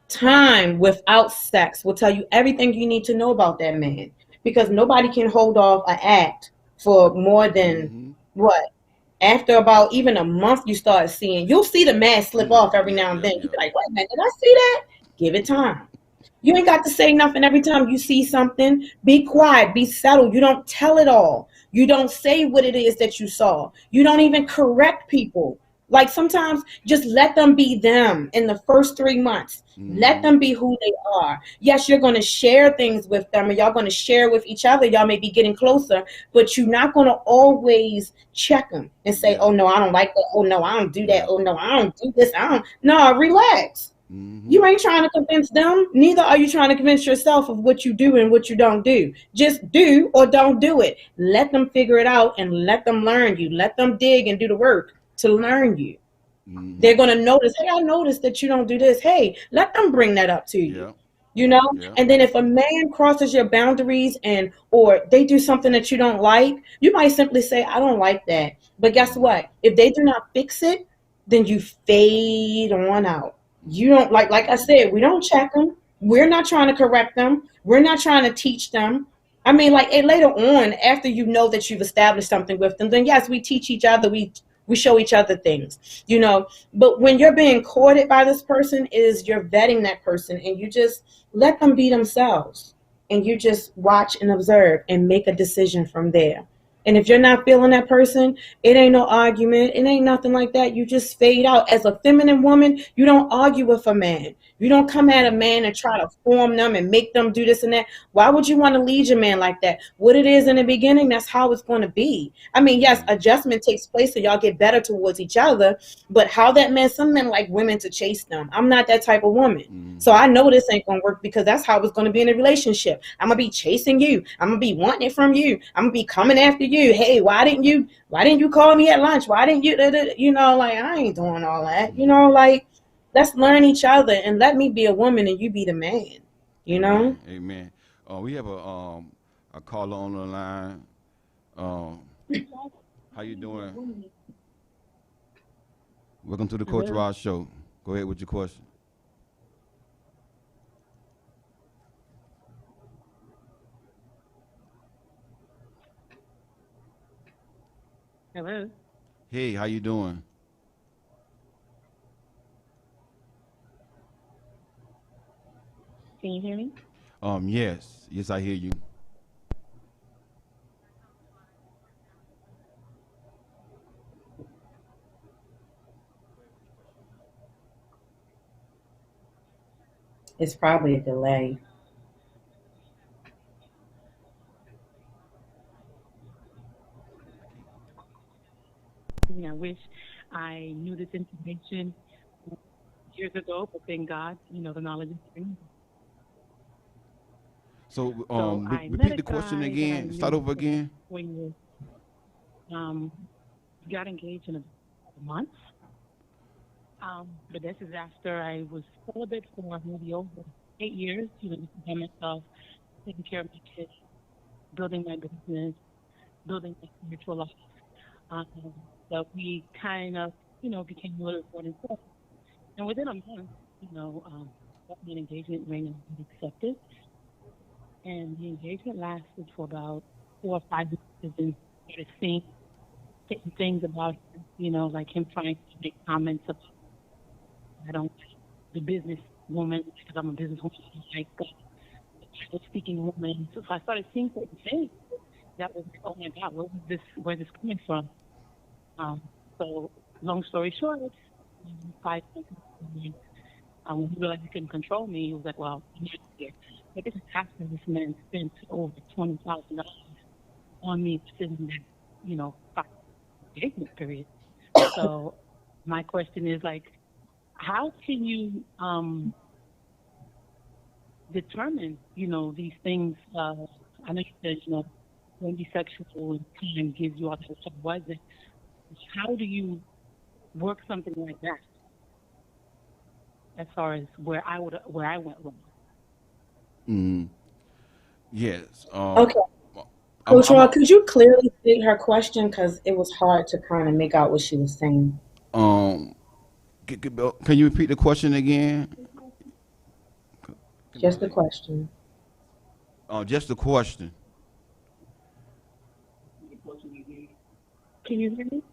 [SPEAKER 2] time without sex will tell you everything you need to know about that man because nobody can hold off an act for more than
[SPEAKER 1] Hmm.
[SPEAKER 2] what? After about even a month, you start seeing, you'll see the mask slip
[SPEAKER 1] Mm.
[SPEAKER 2] off every
[SPEAKER 1] Yep,
[SPEAKER 2] now and
[SPEAKER 1] yep,
[SPEAKER 2] then. You be
[SPEAKER 1] yep.
[SPEAKER 2] like, wait a minute, did I see that? Give it time. You ain't got to say nothing every time you see something. Be quiet, be settled. You don't tell it all. You don't say what it is that you saw. You don't even correct people. Like sometimes just let them be them in the first 3 months. Let
[SPEAKER 1] Hmm.
[SPEAKER 2] them be who they are. Yes, you're going to share things with them and y'all going to share with each other. Y'all may be getting closer, but you're not going to always check them and say,
[SPEAKER 1] Yeah,
[SPEAKER 2] oh no, I don't like that. Oh no, I don't do that.
[SPEAKER 1] yeah.
[SPEAKER 2] Oh no, I don't do this. I don't. No, relax.
[SPEAKER 1] Hmm.
[SPEAKER 2] You ain't trying to convince them, neither are you trying to convince yourself of what you do and what you don't do. Just do or don't do it. Let them figure it out and let them learn you. Let them dig and do the work to learn you.
[SPEAKER 1] Hmm.
[SPEAKER 2] They're going to notice, hey, I noticed that you don't do this. Hey, let them bring that up to you.
[SPEAKER 1] Yeah,
[SPEAKER 2] You know,
[SPEAKER 1] yeah.
[SPEAKER 2] and then if a man crosses your boundaries and or they do something that you don't like, you might simply say, I don't like that. But guess
[SPEAKER 1] Hmm.
[SPEAKER 2] what? If they do not fix it, then you fade on out. You don't like I said, we don't check them. We're not trying to correct them. We're not trying to teach them. I mean, like and later on, after you know that you've established something with them, then yes, we teach each other. We show each other things, you know. But when you're being courted by this person, is you're vetting that person, and you just let them be themselves, and you just watch and observe and make a decision from there. And if you're not feeling that person, it ain't no argument. It ain't nothing like that. You just fade out. As a feminine woman, you don't argue with a man. You don't come at a
[SPEAKER 1] Hmm.
[SPEAKER 2] man and try to form them and make them do this and that. Why would you want to lead your man like that? What it is in the beginning, that's how it's going to be. I mean, yes,
[SPEAKER 1] Hmm.
[SPEAKER 2] adjustment takes place so y'all get better towards each other. But how that man, some men like women to chase them. I'm not that type of woman. So
[SPEAKER 1] Hmm.
[SPEAKER 2] I know this ain't gonna work because that's how it's gonna be in a relationship. I'm gonna be chasing you. I'm gonna be wanting it from you. I'm gonna be coming after you. Hey, why didn't you call me at lunch? Why didn't you you know, like I ain't doing all that. You know,
[SPEAKER 1] Hmm.
[SPEAKER 2] like let's learn each other and let me be a woman and you be the man. You know?
[SPEAKER 1] Amen. Amen. We have a caller on the line. Um, how you doing? Welcome to the Coach
[SPEAKER 2] Hello.
[SPEAKER 1] Rod Show. Go ahead with your question.
[SPEAKER 3] Hello.
[SPEAKER 1] Hey, how you doing?
[SPEAKER 3] Can you hear me?
[SPEAKER 1] Yes, yes, I hear you.
[SPEAKER 2] It's probably a delay.
[SPEAKER 3] I wish I knew this information years ago, but thank God, the knowledge is free.
[SPEAKER 1] So,
[SPEAKER 3] So I met
[SPEAKER 1] repeat
[SPEAKER 3] a
[SPEAKER 1] the question
[SPEAKER 3] guy that I
[SPEAKER 1] again. Start
[SPEAKER 3] knew
[SPEAKER 1] over
[SPEAKER 3] for about
[SPEAKER 1] again.
[SPEAKER 3] 4 years. Um, got engaged in a month. But this is after I was celibate for maybe over 8 years, just by myself, taking care of my kids, building my business, building my spiritual life. Um, But we kind of, became a little more important. And within a month, got me an engagement ring and I accepted. And the engagement lasted for about 4 or 5 weeks. And then started seeing certain things about him, like him trying to make comments about I don't the business woman because I'm a businesswoman. I like the speaking woman. So I started seeing certain things that was like, oh my God, where's this coming from? Um, so long story short, 5 months when he realized he couldn't control me, he was like, well, I'm not here. But this is after this man spent over $20,000 on me within that, 5 engagement period. So my question is like, how can you determine, these things? I know you said, when bisexual and time gives you all that stuff. Wasn't. How do you work something like that as far as where I went wrong?
[SPEAKER 1] Mm, yes.
[SPEAKER 2] Okay. Coach
[SPEAKER 1] I'm
[SPEAKER 2] Roy, could you clearly state her question? Because it was hard to kind of make out what she was saying.
[SPEAKER 1] um. Can you repeat the question again?
[SPEAKER 2] Just a question.
[SPEAKER 1] Just the question.
[SPEAKER 3] Can you hear me?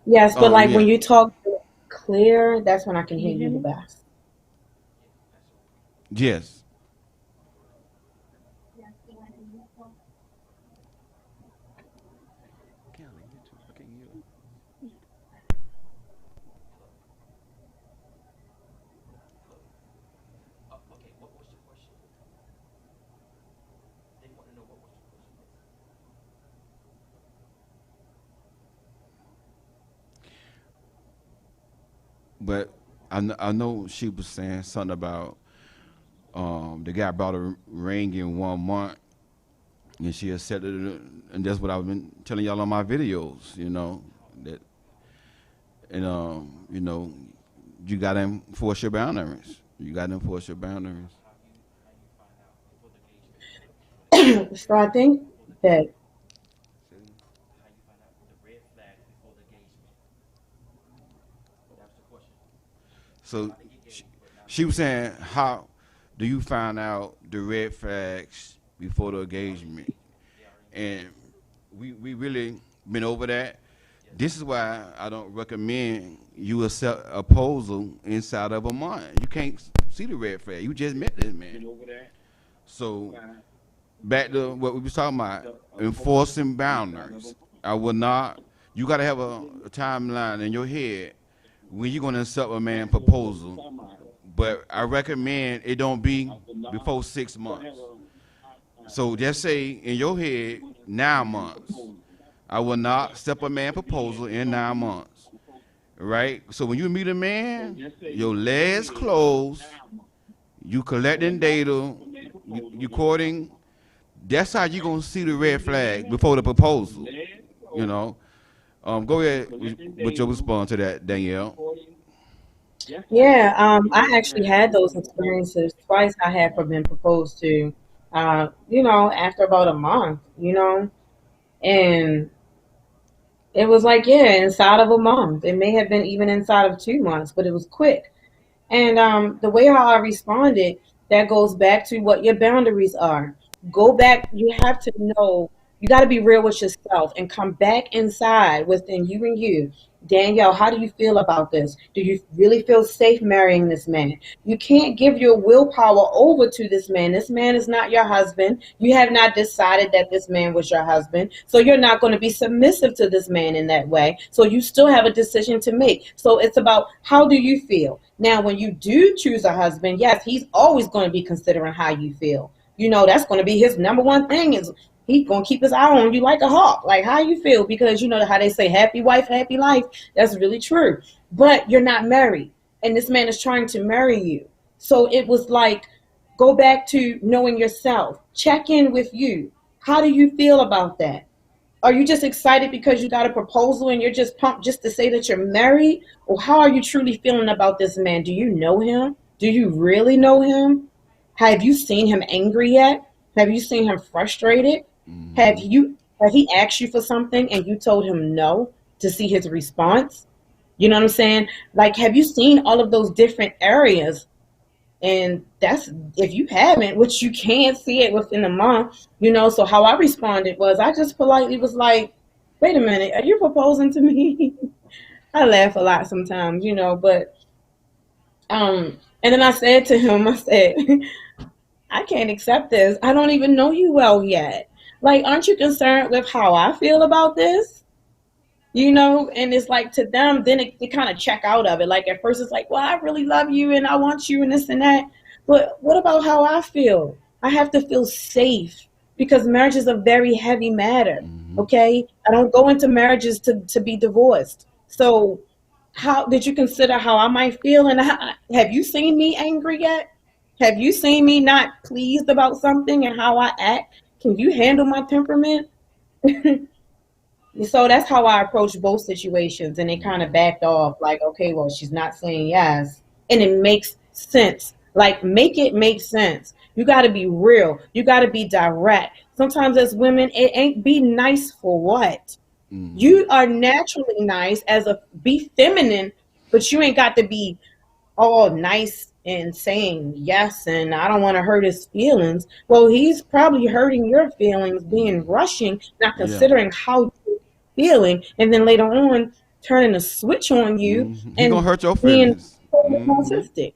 [SPEAKER 2] Yes, but
[SPEAKER 1] Oh
[SPEAKER 2] like when
[SPEAKER 1] yeah.
[SPEAKER 2] you talk clear, that's when I can
[SPEAKER 3] Can
[SPEAKER 2] hear
[SPEAKER 3] you
[SPEAKER 2] you
[SPEAKER 3] hear
[SPEAKER 2] the
[SPEAKER 3] me?
[SPEAKER 2] best.
[SPEAKER 1] Yes. But I know she was saying something about the guy bought a ring in 1 month and she accepted it, and that's what I've been telling y'all on my videos. That and you got to enforce your boundaries. You got to enforce your boundaries.
[SPEAKER 2] So I think that
[SPEAKER 1] So she was saying, how do you find out the red flags before the engagement? And we really been over that. This is why I don't recommend you accept a proposal inside of a month. You can't see the red flag. You just met this man. So back to what we was talking about, enforcing boundaries. I will not. You got to have a timeline in your head when you're going to accept a man proposal. But I recommend it don't be before 6 months. So just say in your head 9 months. I will not accept a man proposal in 9 months. Right? So when you meet a man, your legs closed, you collecting data, you courting. That's how you gonna see the red flag before the proposal. You know. Go ahead with your response to that, Danielle.
[SPEAKER 2] yeah, I actually had those experiences twice. I had been proposed to, after about a month, and it was like, yeah, inside of a month. It may have been even inside of 2 months, but it was quick. And the way how I responded, that goes back to what your boundaries are. Go back. You have to know. You got to be real with yourself and come back inside within you and you. Danielle, how do you feel about this? Do you really feel safe marrying this man? You can't give your willpower over to this man. This man is not your husband. You have not decided that this man was your husband. So you're not going to be submissive to this man in that way. So you still have a decision to make. So it's about how do you feel? Now, when you do choose a husband, yes, he's always going to be considering how you feel. That's going to be his number one thing is he's going to keep his eye on you like a hawk, like how you feel, because you know how they say happy wife, happy life. That's really true. But you're not married, and this man is trying to marry you. So it was like, go back to knowing yourself. Check in with you. How do you feel about that? Are you just excited because you got a proposal and you're just pumped just to say that you're married? Or how are you truly feeling about this man? Do you know him? Do you really know him? Have you seen him angry yet? Have you seen him frustrated? Have
[SPEAKER 1] Mm-hmm.
[SPEAKER 2] you? Has he asked you for something and you told him no to see his response? You know what I'm saying? Like, have you seen all of those different areas? And that's, if you haven't, which you can't see it within a month, So how I responded was I just politely was like, wait a minute, are you proposing to me? I laugh a lot sometimes, but and then I said to him, I said, I can't accept this. I don't even know you well yet. Like, aren't you concerned with how I feel about this? And it's like to them, then they kind of check out of it. Like at first it's like, well, I really love you and I want you and this and that. But what about how I feel? I have to feel safe because marriage is a very heavy matter.
[SPEAKER 1] Mm-hmm.
[SPEAKER 2] Okay. I don't go into marriages to be divorced. So how did you consider how I might feel? And have you seen me angry yet? Have you seen me not pleased about something and how I act? Can you handle my temperament? So that's how I approach both situations. And they kind of
[SPEAKER 1] Yeah.
[SPEAKER 2] backed off, like, okay, well, she's not saying yes. And it makes sense. Like, make it make sense. You got to be real. You got to be direct. Sometimes as women, it ain't be nice for what?
[SPEAKER 1] Mm-hmm.
[SPEAKER 2] You are naturally nice as a be feminine, but you ain't got to be all nice and saying yes and I don't want to hurt his feelings. Well, he's probably hurting your feelings, being
[SPEAKER 1] Mm-hmm.
[SPEAKER 2] rushing, not
[SPEAKER 1] Yeah.
[SPEAKER 2] considering how you're feeling, and then later on turning a switch on you
[SPEAKER 1] Mm-hmm. He gonna
[SPEAKER 2] and
[SPEAKER 1] hurt your
[SPEAKER 2] being
[SPEAKER 1] feelings. Mm-hmm.
[SPEAKER 2] narcissistic.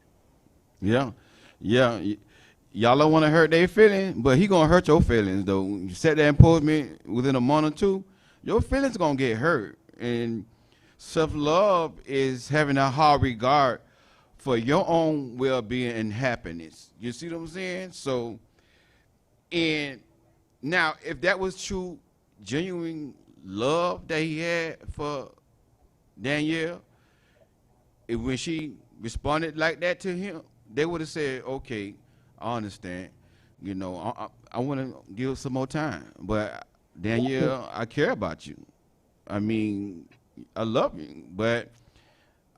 [SPEAKER 1] Yeah. Yeah. Y'all don't want to hurt their feelings, but he gonna hurt your feelings though. You set that improvement within a month or two, your feelings gonna get hurt. And self love is having a high regard for your own well being and happiness. You see what I'm saying? So, and now if that was true, genuine love that he had for Danielle, if when she responded like that to him, they would have said, "Okay, I understand. I want to give some more time, but Danielle, I care about you. I mean, I love you, but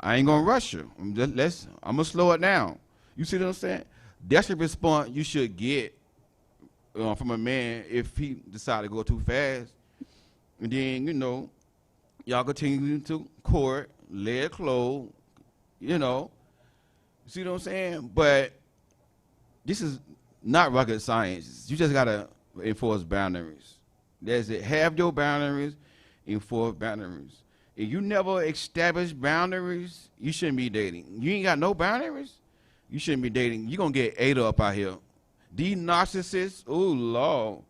[SPEAKER 1] I ain't gonna rush you. I'm gonna slow it down. You see what I'm saying? That's the response you should get from a man if he decide to go too fast, and then y'all continue to court, lay it closed. You know, see what I'm saying? But this is not rocket science. You just gotta enforce boundaries. That's it. Have your boundaries, enforce boundaries. If you never establish boundaries, you shouldn't be dating. You ain't got no boundaries, you shouldn't be dating. You're gonna get ate up out here. These narcissists, oh Lord,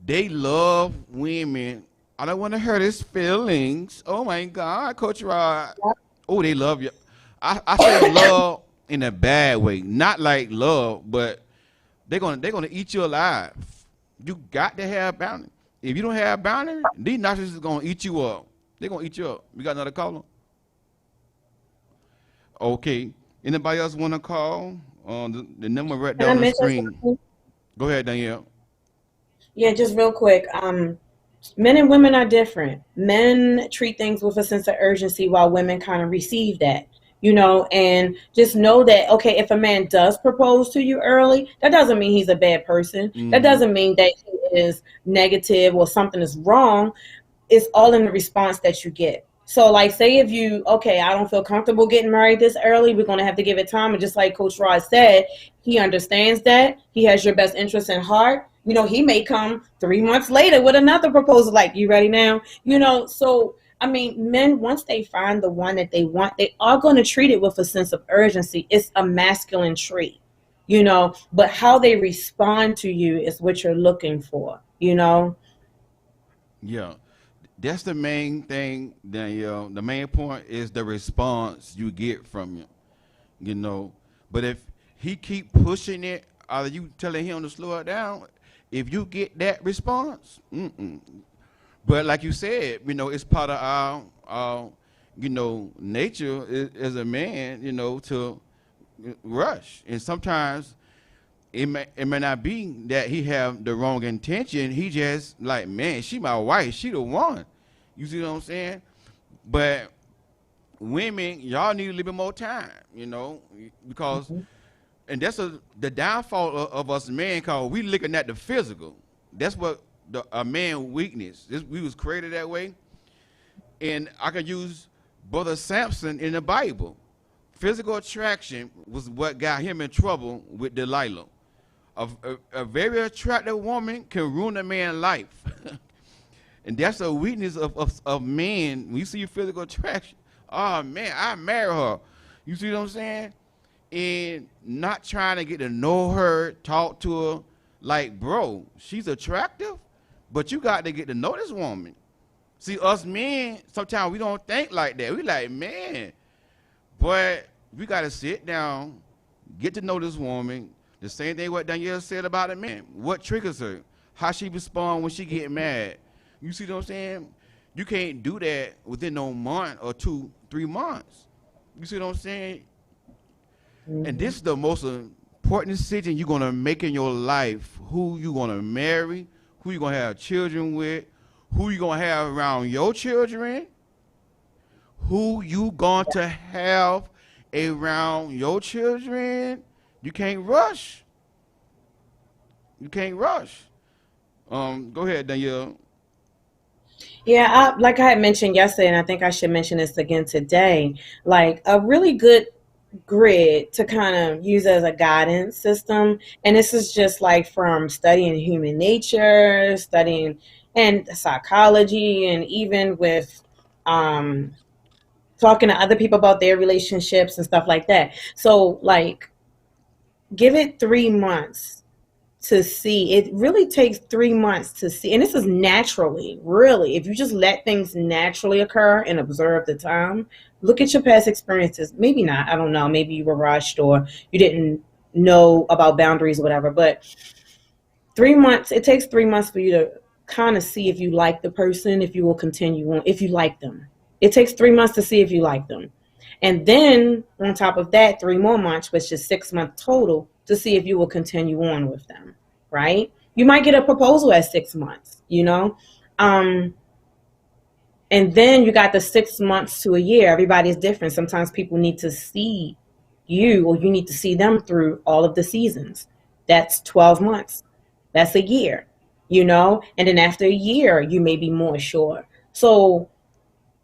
[SPEAKER 1] they love women. I don't want to hurt his feelings. Oh my God, Coach Rod. Oh, they love you. I say love in a bad way, not like love, but they're gonna eat you alive. You got to have boundaries. If you don't have boundaries, these narcissists are gonna eat you up. They're gonna eat you up. We got another caller? Okay. Anybody else want to call? The number right
[SPEAKER 2] Can
[SPEAKER 1] there
[SPEAKER 2] I
[SPEAKER 1] on the
[SPEAKER 2] mention
[SPEAKER 1] screen.
[SPEAKER 2] something?
[SPEAKER 1] Go ahead, Danielle.
[SPEAKER 2] Yeah, just real quick. Men and women are different. Men treat things with a sense of urgency while women kind of receive that, and just know that, okay, if a man does propose to you early, that doesn't mean he's a bad person. That
[SPEAKER 1] Mm-hmm.
[SPEAKER 2] doesn't mean that he is negative or something is wrong. It's all in the response that you get. So, like, say if you, okay, I don't feel comfortable getting married this early, we're going to have to give it time. And just like Coach Rod said, he understands that. He has your best interest in heart. He may come 3 months later with another proposal, like, you ready now? So, I mean, men, once they find the one that they want, they are going to treat it with a sense of urgency. It's a masculine trait, but how they respond to you is what you're looking for.
[SPEAKER 1] Yeah. That's the main thing, Danielle. The main point is the response you get from him. You know, but if he keep pushing it, are you telling him to slow it down? If you get that response, mm-mm. But like you said, it's part of our nature as a man, to rush. And sometimes it may not be that he have the wrong intention. He just like, man, she my wife, she the one. You see what I'm saying? But women, y'all need a little bit more time, because and that's the downfall of us men, cause we looking at the physical. That's what a man weakness. We was created that way, and I could use Brother Samson in the Bible. Physical attraction was what got him in trouble with Delilah. A very attractive woman can ruin a man's life. And that's a weakness of men. When you see physical attraction, oh man, I marry her. You see what I'm saying? And not trying to get to know her, talk to her. Like, bro, she's attractive, but you got to get to know this woman. See, us men, sometimes we don't think like that. We like, man, but we got to sit down, get to know this woman. The same thing what Danielle said about a man. What triggers her? How she respond when she get mad. You see what I'm saying? You can't do that within no month or 2-3 months. You see what I'm saying? And this is the most important decision you're going to make in your life. Who you going to marry, who you going to have children with, who you going to have around your children, who you going to have around your children. You can't rush. You can't rush. Go ahead, Danielle.
[SPEAKER 2] Yeah, like I had mentioned yesterday, and I think I should mention this again today. Like a really good grid to kind of use as a guidance system. And this is just like from studying human nature, studying and psychology, and even with talking to other people about their relationships and stuff like that. So like give it 3 months to see. It really takes 3 months to see, and this is naturally, really, if you just let things naturally occur and observe the time. Look at your past experiences. Maybe not, I don't know, maybe you were rushed or you didn't know about boundaries or whatever, but 3 months, it takes 3 months for you to kind of see if you like the person, if you will continue on, if you like them. It takes 3 months to see if you like them. And then on top of that, 3 more months, which is 6 months total, to see if you will continue on with them, right? You might get a proposal at 6 months, you know? And then you got the 6 months to a year. Everybody's different. Sometimes people need to see you, or you need to see them through all of the seasons. That's 12 months. That's a year, you know? And then after a year, you may be more sure. So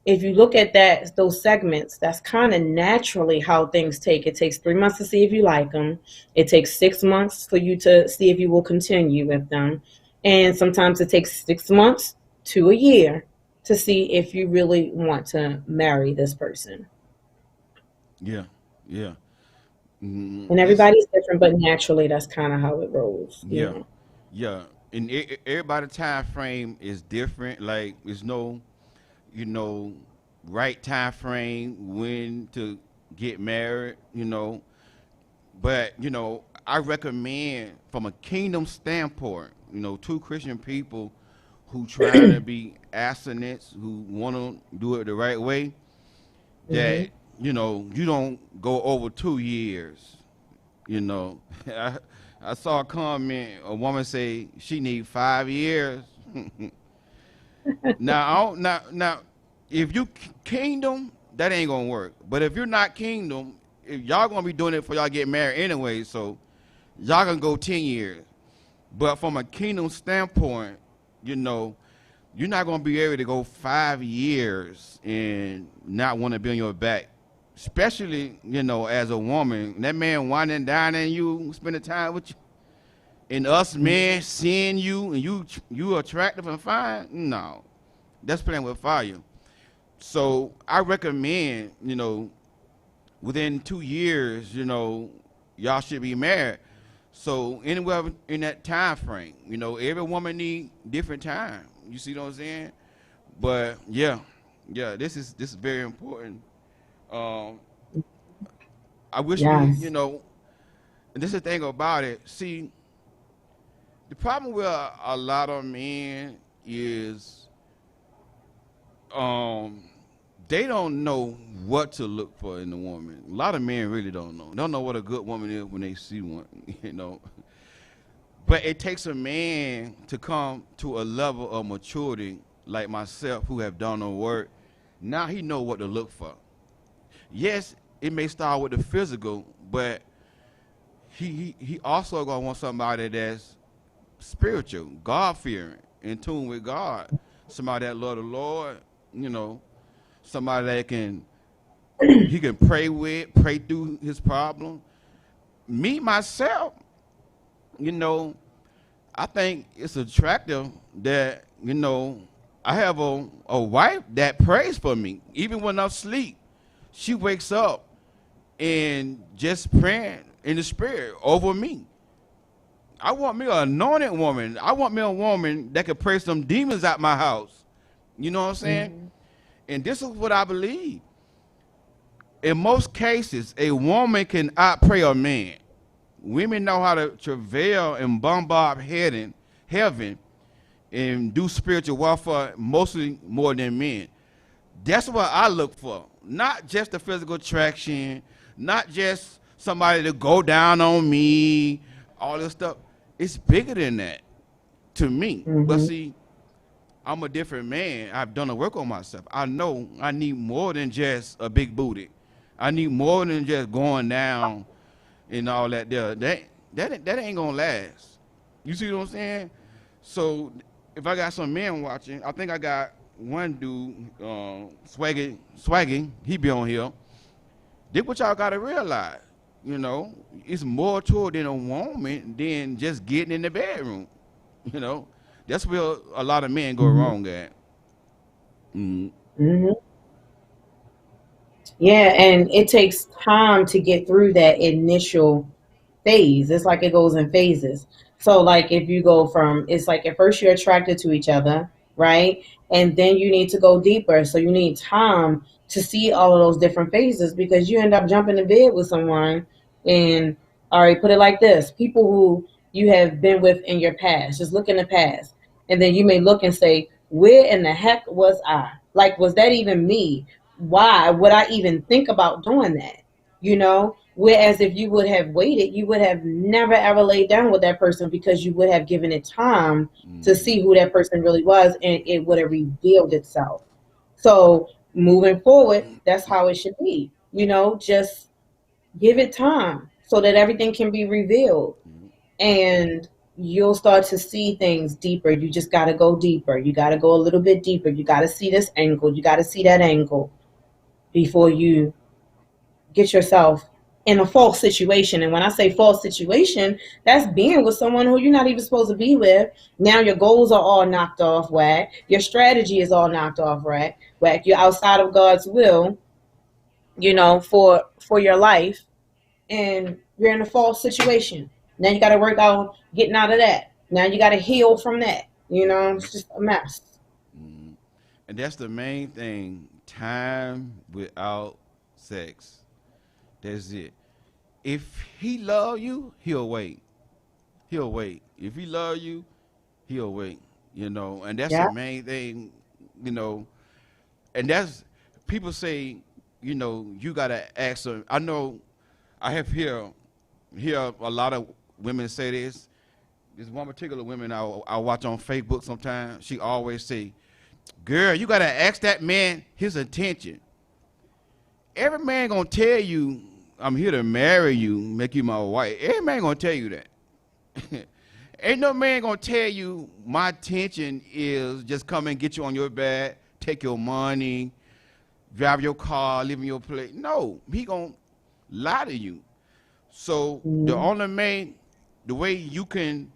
[SPEAKER 2] if you look at that, those segments, that's kind of naturally how things take. It takes 3 months to see if you like them. It takes 6 months for you to see if you will continue with them. And sometimes it takes 6 months to a year to see if you really want to marry this person.
[SPEAKER 1] Yeah, yeah.
[SPEAKER 2] And
[SPEAKER 1] It's
[SPEAKER 2] everybody's different, but naturally, that's kind of how it rolls, you
[SPEAKER 1] yeah,
[SPEAKER 2] know.
[SPEAKER 1] yeah. And everybody time frame is different. Like there's no, you know, right time frame when to get married. But I recommend from a kingdom standpoint. Two Christian people who trying to be abstinence, who want to do it the right way,
[SPEAKER 2] Hmm.
[SPEAKER 1] that you don't go over 2 years. You know, I saw a comment. A woman say she need 5 years. Now, now, if you kingdom, that ain't gonna work. But if you're not kingdom, if y'all gonna be doing it for y'all get married anyway, so y'all gonna go 10 years. But from a kingdom standpoint, you know, you're not gonna be able to go 5 years and not want to be on your back. Especially, as a woman, that man winding and dining you, spending time with you, and us men seeing you and you attractive and fine. No, that's playing with fire. So I recommend, within 2 years, y'all should be married. So anywhere in that time frame, every woman need different time. You see what I'm saying? But yeah, this is very important. Um, I wish
[SPEAKER 2] Yes.
[SPEAKER 1] and this is the thing about it. See, the problem with a lot of men is um, they don't know what to look for in a woman. A lot of men really don't know. They don't know what a good woman is when they see one, But it takes a man to come to a level of maturity like myself who have done the work. Now he know what to look for. Yes, it may start with the physical, but he also gonna want somebody that's spiritual, God fearing, in tune with God. Somebody that love the Lord, you know, somebody that he can pray with, pray through his problem. Me myself, you know, I think it's attractive that, you know, I have a wife that prays for me. Even when I'm asleep, she wakes up and just praying in the spirit over me. I want me an anointed woman. I want me a woman that can pray some demons out my house. You know what I'm saying?
[SPEAKER 2] Hmm.
[SPEAKER 1] And this is what I believe. In most cases, a woman can outpray a man. Women know how to travail and bombard heaven and do spiritual warfare mostly more than men. That's what I look for. Not just the physical attraction, not just somebody to go down on me, all this stuff. It's bigger than that to me. But
[SPEAKER 2] Hmm.
[SPEAKER 1] see, I'm a different man. I've done the work on myself. I know I need more than just a big booty. I need more than just going down and all that there. That ain't gonna last. You see what I'm saying? So if I got some men watching, I think I got one dude, swagging, he be on here. This what y'all gotta realize. You know, it's more to it than a woman than just getting in the bedroom. You know, that's where a lot of men go
[SPEAKER 2] Hmm.
[SPEAKER 1] wrong at. Mm,
[SPEAKER 2] Hmm. Yeah, and it takes time to get through that initial phase. It's like it goes in phases. So like if you go from, it's like at first you're attracted to each other, right? And then you need to go deeper. So you need time to see all of those different phases because you end up jumping to bed with someone and all right, put it like this. People who you have been with in your past, just look in the past. And then you may look and say, where in the heck was I? Like, was that even me? Why would I even think about doing that? Whereas if you would have waited, you would have never ever laid down with that person because you would have given it time to
[SPEAKER 1] mm-hmm,
[SPEAKER 2] see who that person really was and it would have revealed itself. So moving forward, that's how it should be. Just give it time so that everything can be revealed
[SPEAKER 1] mm-hmm,
[SPEAKER 2] and you'll start to see things deeper. You just got to go deeper. You got to go a little bit deeper. You got to see this angle. You got to see that angle before you get yourself in a false situation. And when I say false situation, that's being with someone who you're not even supposed to be with. Now your goals are all knocked off whack. Your strategy is all knocked off whack. You're outside of God's will, for your life, and you're in a false situation. Now you got to work out getting out of that. Now you got to heal from that.
[SPEAKER 1] mm-hmm,
[SPEAKER 2] It's just a mess.
[SPEAKER 1] mm-hmm. And that's the main thing. Time without sex. That's it. If he love you, he'll wait. He'll wait. If he love you, he'll wait. You know, and that's the
[SPEAKER 2] Yeah.
[SPEAKER 1] main thing. You know, and that's people say. You know, you gotta ask them. I know. I have hear a lot of women say this. There's one particular woman I watch on Facebook sometimes. She always say, "Girl, you gotta ask that man his intention." Every man gonna tell you, "I'm here to marry you, make you my wife." Every man gonna tell you that. Ain't no man gonna tell you my intention is just come and get you on your bed, take your money, drive your car, live in your place. No, he gonna lie to you. So
[SPEAKER 2] Mhm.
[SPEAKER 1] the way you can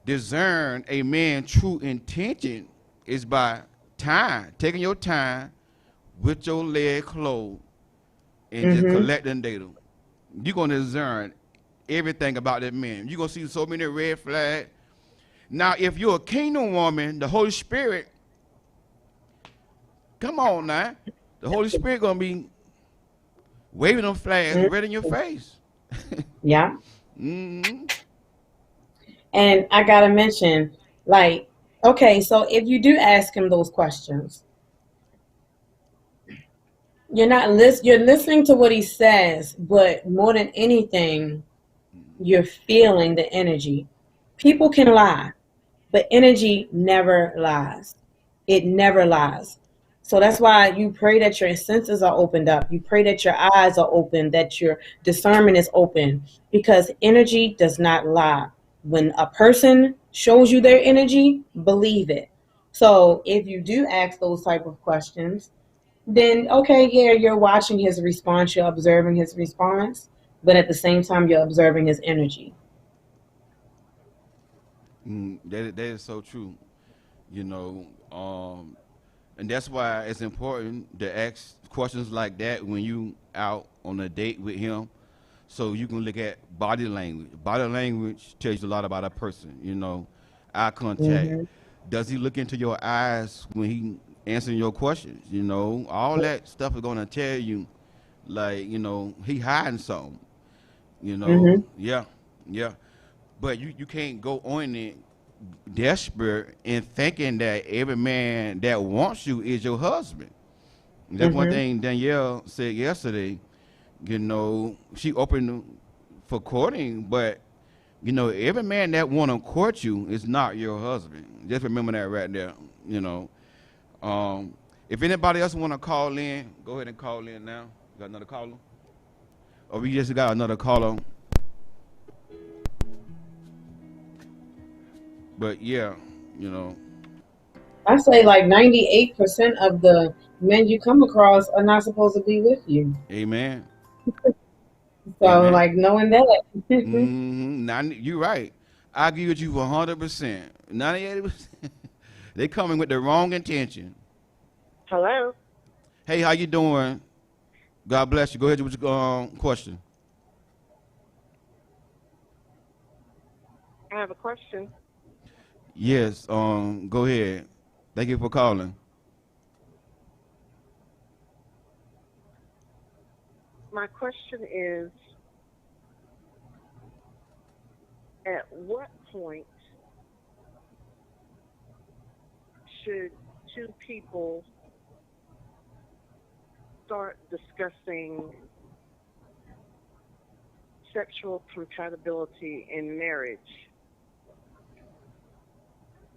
[SPEAKER 1] discern a man's true intention is by time, taking your time with your leg closed and just
[SPEAKER 2] Mhm.
[SPEAKER 1] collecting data. You're gonna discern everything about that man. You're gonna see so many red flags. Now, if you're a kingdom woman, the Holy Spirit, come on now, the Holy Spirit gonna be waving them flags
[SPEAKER 2] Mhm.
[SPEAKER 1] right in your face.
[SPEAKER 2] Yeah.
[SPEAKER 1] Mm-hmm.
[SPEAKER 2] And I gotta mention, like, okay, so if you do ask him those questions, you're listening to what he says, but more than anything, you're feeling the energy. People can lie, but energy never lies. It never lies. So that's why you pray that your senses are opened up. You pray that your eyes are open, that your discernment is open, because energy does not lie. When a person shows you their energy, believe it. So if you do ask those type of questions, then okay, yeah, you're watching his response, you're observing his response, but at the same time, you're observing his energy.
[SPEAKER 1] That is so true. You know, and that's why it's important to ask questions like that when you out on a date with him, so you can look at body language. Body language tells you a lot about a person. You know, eye contact.
[SPEAKER 2] Hmm.
[SPEAKER 1] Does he look into your eyes when he answering your questions? You know, all that stuff is gonna tell you, like, you know, he hiding something. You know,
[SPEAKER 2] Hmm.
[SPEAKER 1] yeah, yeah. But you can't go on it desperate and thinking that every man that wants you is your husband. That's one
[SPEAKER 2] Hmm.
[SPEAKER 1] thing Danielle said yesterday. You know, she opened for courting, but you know, every man that want to court you is not your husband. Just remember that right there. You know, um, if anybody else want to call in, go ahead and call in now. Got another caller? Or we just got another caller? But yeah, you know,
[SPEAKER 2] I say like 98% of the men you come across are not supposed to be with you.
[SPEAKER 1] amen,
[SPEAKER 2] So
[SPEAKER 1] amen.
[SPEAKER 2] like knowing that.
[SPEAKER 1] You're right. I agree with you 100%. 98%. They coming with the wrong intention.
[SPEAKER 4] Hello.
[SPEAKER 1] Hey, how you doing? God bless you. Go ahead with your question.
[SPEAKER 4] I have a question.
[SPEAKER 1] Yes. Go ahead. Thank you for calling.
[SPEAKER 4] My question is, at what point should two people start discussing sexual compatibility in marriage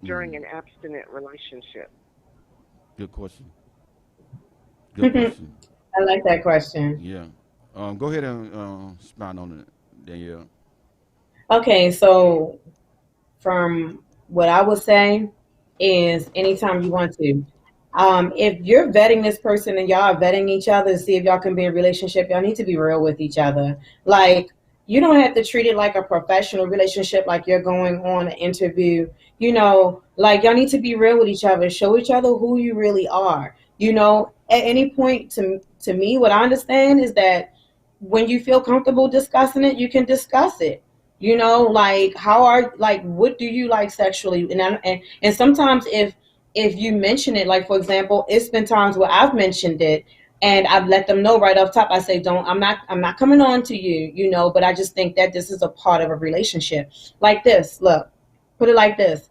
[SPEAKER 4] during an abstinent relationship?
[SPEAKER 1] Good question. Good question.
[SPEAKER 2] I like that question.
[SPEAKER 1] Yeah. Go ahead and expound on it, Danielle.
[SPEAKER 2] Okay, so from what I would say is anytime you want to. If you're vetting this person and y'all are vetting each other to see if y'all can be in a relationship, y'all need to be real with each other. Like, you don't have to treat it like a professional relationship, like you're going on an interview. Like y'all need to be real with each other, show each other who you really are. At any point, to me, what I understand is that when you feel comfortable discussing it, you can discuss it. Like what do you like sexually? And sometimes if you mention it, like for example, it's been times where I've mentioned it and I've let them know right off top. I say, don't, I'm not coming on to you, but I just think that this is a part of a relationship. Like this, look, put it like this.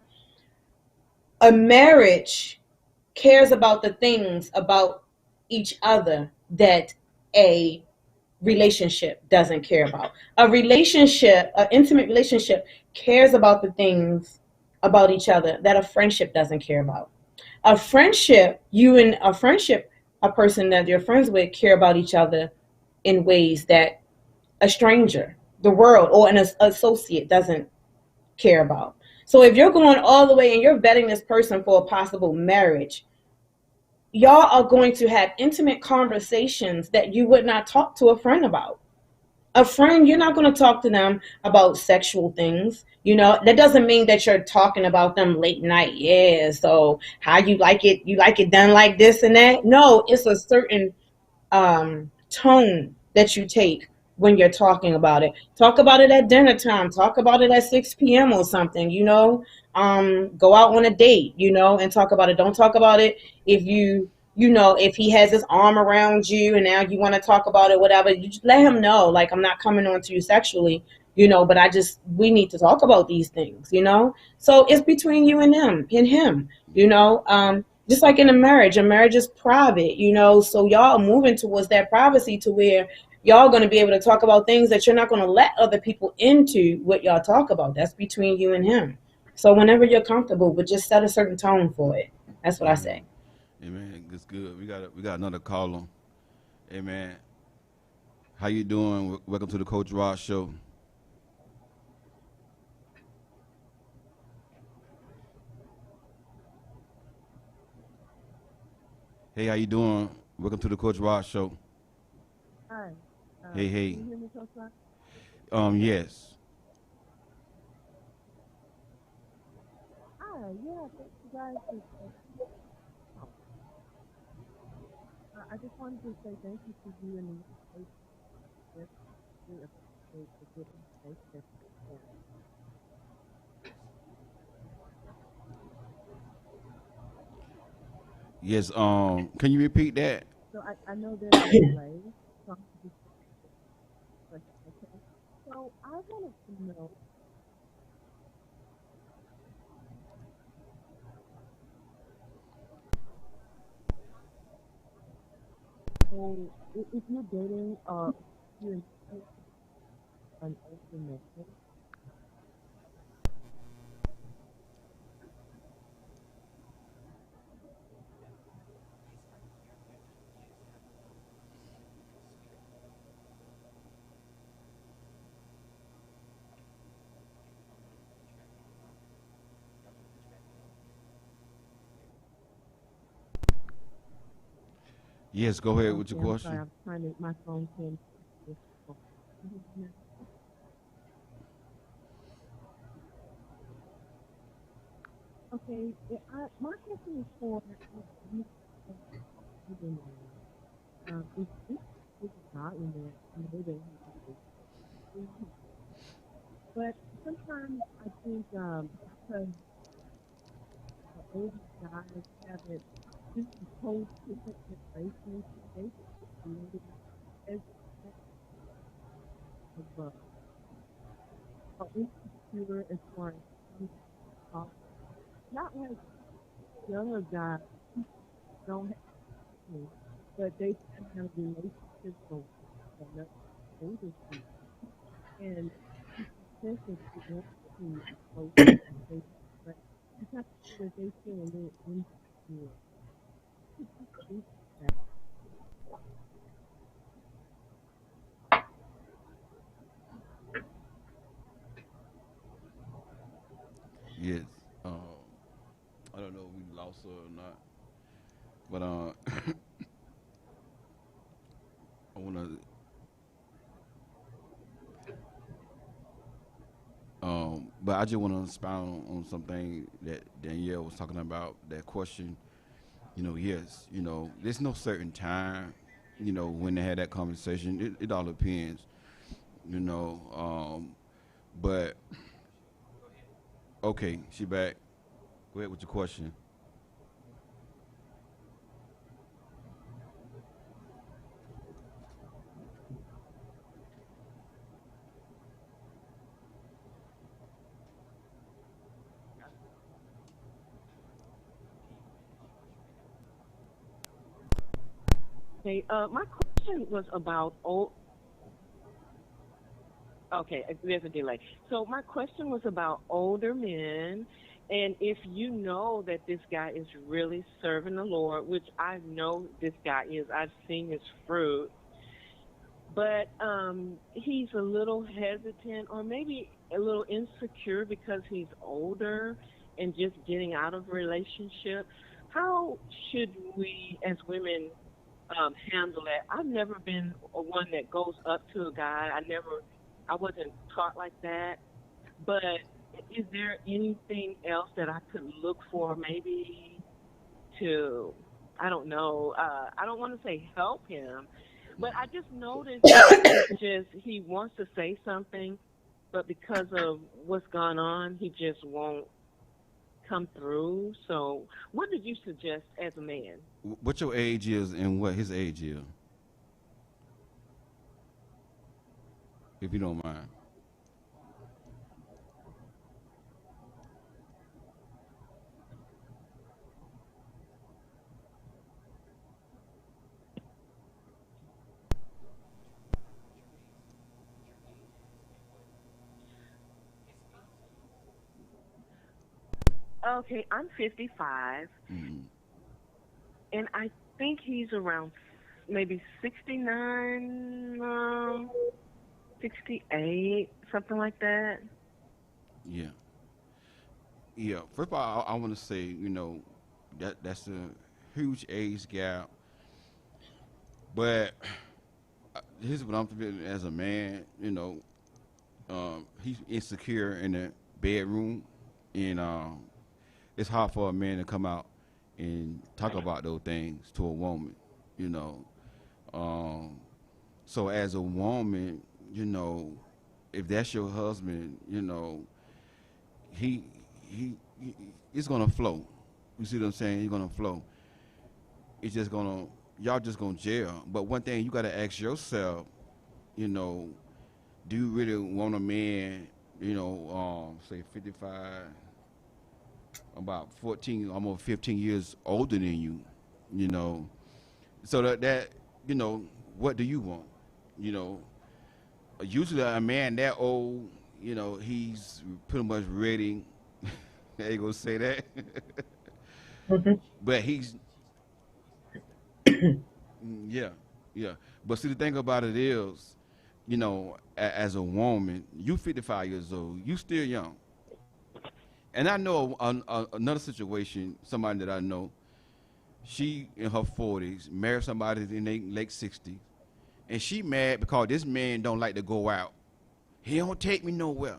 [SPEAKER 2] A marriage cares about the things about each other that a relationship doesn't care about. A relationship, an intimate relationship, cares about the things about each other that a friendship doesn't care about. A friendship, you and a friendship, a person that you're friends with care about each other in ways that a stranger, the world, or an associate doesn't care about. So if you're going all the way and you're vetting this person for a possible marriage, y'all are going to have intimate conversations that you would not talk to a friend about. A friend, you're not going to talk to them about sexual things. That doesn't mean that you're talking about them late night. Yeah, so how you like it done like this and that. No, it's a certain tone that you take when you're talking about it. Talk about it at dinner time. Talk about it at 6 p.m. or something. Go out on a date. And talk about it. Don't talk about it if if he has his arm around you and now you want to talk about it, whatever. You just let him know, like, I'm not coming on to you sexually. But we need to talk about these things. So it's between you and him. Just like in a marriage is private, so y'all are moving towards that privacy to where y'all going to be able to talk about things that you're not going to let other people into what y'all talk about. That's between you and him. So whenever you're comfortable, but just set a certain tone for it. That's what I say.
[SPEAKER 1] Amen. Amen. That's good. We got another caller. Amen. How you doing? Welcome to the Coach Rod Show. Hey, how you doing? Welcome to the Coach Rod Show.
[SPEAKER 3] Hi.
[SPEAKER 1] Hey,
[SPEAKER 3] Can
[SPEAKER 1] hey.
[SPEAKER 3] you hear me, Coach Rock?
[SPEAKER 1] Yes.
[SPEAKER 3] Hi. Yeah. Thank you guys. Oh, I just wanted to say thank you to you and the invitation. Really appreciate the good information. Yeah.
[SPEAKER 1] Yes. Can you repeat that?
[SPEAKER 3] So I know there's a delay. So I'm just question, okay. So I wanted to know. So if you're dating you're in an older man,
[SPEAKER 1] Yes. Go ahead with your
[SPEAKER 3] okay, I'm sorry,
[SPEAKER 1] question.
[SPEAKER 3] I'm trying to my phone came. Okay, my question is for you. If this is not in there, I know that he is, but sometimes I think because the older guys haven't this is whole different generation, they a little hesitant or insecure as far as some talk. Not like younger guys don't have me, but they can have relationships with another older people. And you can sense that you want to approach conversation, but you have to feel that they feel a little insecure. Could you speak to that?
[SPEAKER 1] Yes. I don't know if we lost her or not, but I wanna but I just wanna expound on something that Danielle was talking about. That question. Yes. There's no certain time. When they had that conversation, it all depends. You know. But okay, she back. Go ahead with your question.
[SPEAKER 4] Okay, my question was about old. Okay, there's a delay. So my question was about older men, and if you know that this guy is really serving the Lord, which I know this guy is, I've seen his fruit, but he's a little hesitant or maybe a little insecure because he's older and just getting out of a relationship. How should we as women handle that? I've never been a one that goes up to a guy. I wasn't taught like that. But is there anything else that I could look for maybe to, I don't know, I don't want to say help him, but I just noticed that it's just he wants to say something, but because of what's gone on, he just won't come through. So, what did you suggest as a man?
[SPEAKER 1] What your age is and what his age is, if you don't mind.
[SPEAKER 4] Okay, I'm 55,
[SPEAKER 1] Mm,
[SPEAKER 4] and I think he's around maybe 69, 68, something like that.
[SPEAKER 1] yeah. Yeah. First of all, I want to say, that's a huge age gap. But here's what I'm feeling as a man. He's insecure in the bedroom, and it's hard for a man to come out and talk about those things to a woman. You know, um, so as a woman, if that's your husband, he he it's gonna flow. You see what I'm saying? He's gonna flow. It's just gonna y'all just gonna jail. But one thing you gotta ask yourself, you know, do you really want a man, say 55, about 14, almost 15 years older than you, you know? So that what do you want? You know, usually a man that old, he's pretty much ready. I ain't gonna say that,
[SPEAKER 2] Mhm.
[SPEAKER 1] but he's yeah, yeah. But see, the thing about it is, as a woman, you 55 years old, you still young. And I know another situation, somebody that I know, she in her 40s, married somebody in their late 60s, and she mad because this man don't like to go out. He don't take me nowhere.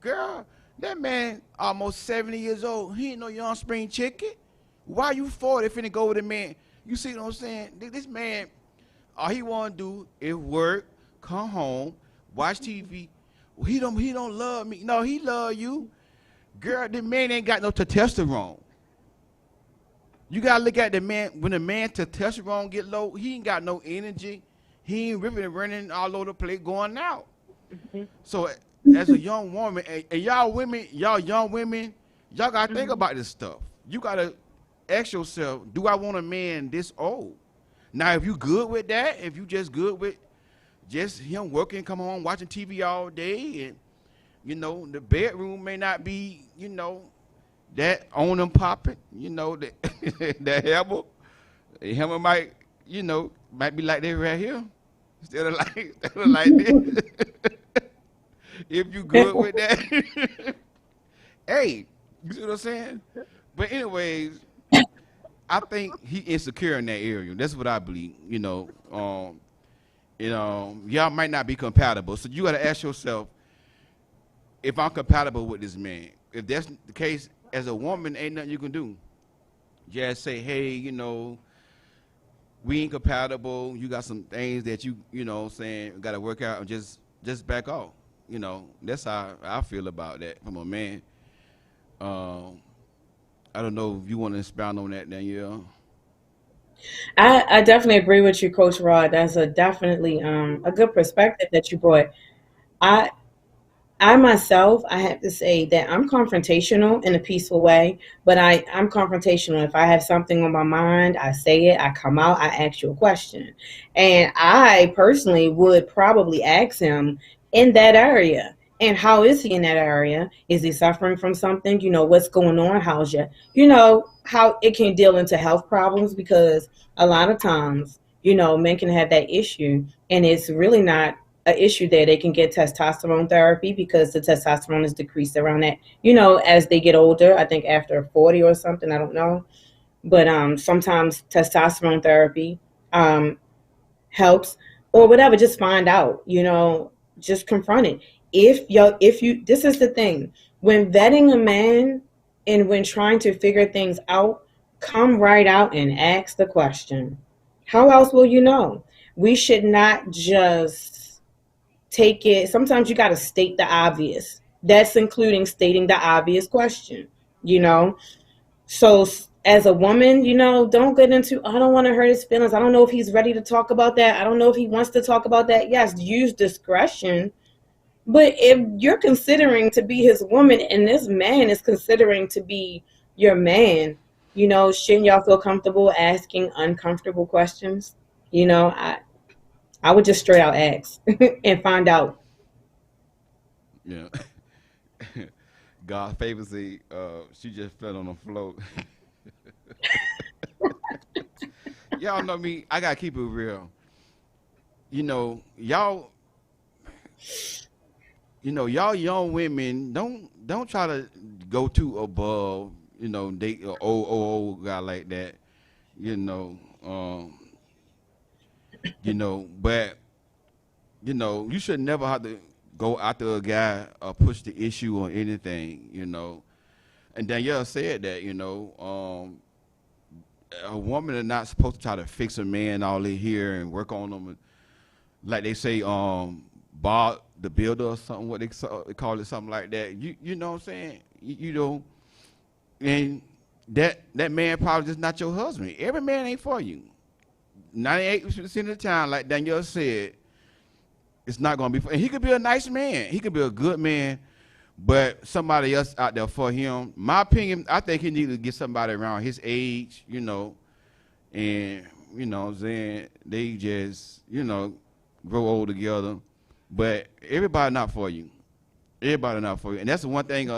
[SPEAKER 1] Girl, that man almost 70 years old. He ain't no young spring chicken. Why you 40 finna go with a man? You see what I'm saying? This man, all he wanna do is work, come home, watch TV. He don't love me. No, he love you. Girl, the man ain't got no testosterone. You gotta look at the man. When the man testosterone get low, he ain't got no energy. He ain't ripping and running all over the place going out. So as a young woman, and y'all women, y'all young women, y'all gotta think about this stuff. You gotta ask yourself, do I want a man this old? Now, if you good with that, if you just good with just him working, come home, watching TV all day, and the bedroom may not be, that on them popping, that the hammer might, might be like this right here, instead of like this. If you good with that, hey, you see what I'm saying? But anyways, I think he insecure in that area. That's what I believe. Y'all might not be compatible, so you got to ask yourself if I'm compatible with this man. If that's the case, as a woman, ain't nothing you can do. Just say, hey, we ain't compatible. You got some things that saying got to work out, and just back off. That's how I feel about that from a man. Um, I don't know if you want to expound on that, Danielle.
[SPEAKER 2] I definitely agree with you, Coach Rod. That's a definitely a good perspective that you brought. I I myself, I have to say that I'm confrontational in a peaceful way, but I'm confrontational. If I have something on my mind, I say it, I come out, I ask you a question. And I personally would probably ask him in that area. And how is he in that area? Is he suffering from something? What's going on? How's your, how it can deal into health problems because a lot of times, men can have that issue and it's really not an issue there. They can get testosterone therapy because the testosterone is decreased around that, as they get older. I think after 40 or something, I don't know. But sometimes testosterone therapy um, helps or whatever. Just find out, just confront it. If you, this is the thing when vetting a man and when trying to figure things out, come right out and ask the question. How else will you know? We should not just take it. Sometimes you got to state the obvious. That's including stating the obvious question, you know? So, as a woman, don't get into, I don't want to hurt his feelings. I don't know if he's ready to talk about that. I don't know if he wants to talk about that. Yes, use discretion. But if you're considering to be his woman and this man is considering to be your man, shouldn't y'all feel comfortable asking uncomfortable questions? I would just straight out ask and find out.
[SPEAKER 1] Yeah. God famously, she just fell on the floor. Y'all know me. I gotta keep it real. Y'all. Y'all young women don't try to go too above. Date a old guy like that. you know, but you should never have to go after a guy or push the issue or anything. And Danielle said that, a woman is not supposed to try to fix a man all in here and work on them, like they say, Bob the Builder or something. What they call it, something like that. You know what I'm saying? And that man probably just not your husband. Every man ain't for you. 98% of the time, like Danielle said, it's not gonna be. And he could be a nice man. He could be a good man, but somebody else out there for him. My opinion, I think he needs to get somebody around his age, and what I'm saying, they just, grow old together. But everybody not for you. Everybody not for you. And that's the one thing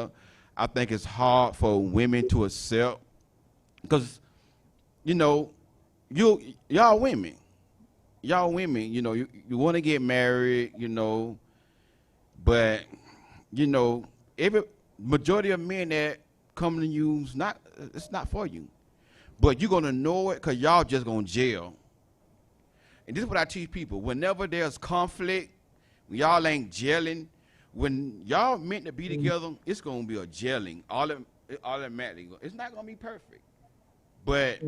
[SPEAKER 1] I think it's hard for women to accept. Because, y'all women. Y'all women, you want to get married, but, every majority of men that come to you, it's not for you. But you're going to know it because y'all just going to jail. And this is what I teach people. Whenever there's conflict, when y'all ain't gelling, when y'all meant to be together, it's going to be a gelling. Automatically. It's not going to be perfect. But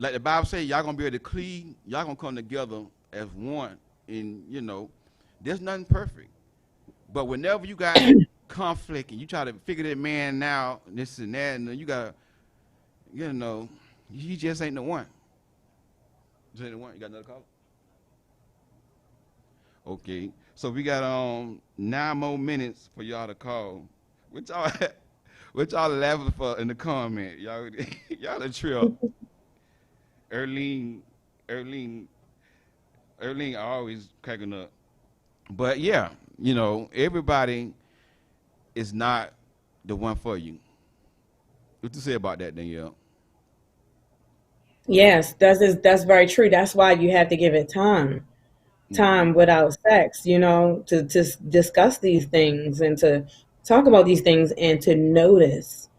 [SPEAKER 1] like the Bible says, y'all going to be able to cleave. Y'all going to come together as one. And, there's nothing perfect. But whenever you got conflict and you try to figure that man out, this and that, and you got, he just ain't the one. Just ain't the one. You got another call? Okay. So we got 9 more minutes for y'all to call. What y'all laughing for in the comment? Y'all a trip. Erlene always cracking up. But yeah, everybody is not the one for you. What you say about that, Danielle?
[SPEAKER 2] Yes, that's very true. That's why you have to give it time without sex, to discuss these things and to talk about these things and to notice.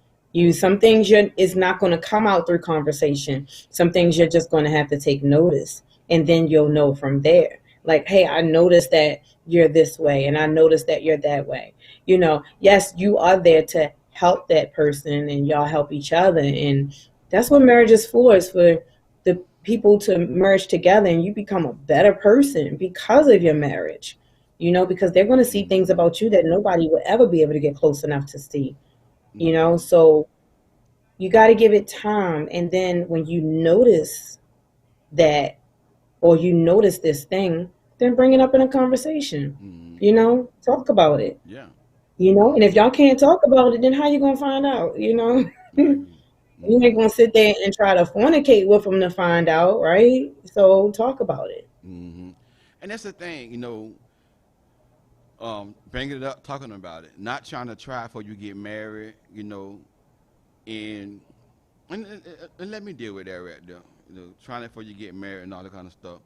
[SPEAKER 2] Some things is not going to come out through conversation. Some things you're just going to have to take notice, and then you'll know from there. Like, hey, I noticed that you're this way, and I noticed that you're that way. Yes, you are there to help that person, and y'all help each other, and that's what marriage is for. Is for the people to merge together, and you become a better person because of your marriage. Because they're going to see things about you that nobody will ever be able to get close enough to see. So you got to give it time, and then when you notice that, or you notice this thing, then bring it up in a conversation. Talk about it.
[SPEAKER 1] Yeah.
[SPEAKER 2] And if y'all can't talk about it, then how you gonna find out?
[SPEAKER 1] Right.
[SPEAKER 2] You ain't gonna sit there and try to fornicate with them to find out, right? So talk about it.
[SPEAKER 1] And that's the thing, bringing it up, talking about it, not trying to try before you get married, and and let me deal with that right there. Trying it before you get married and all that kind of stuff.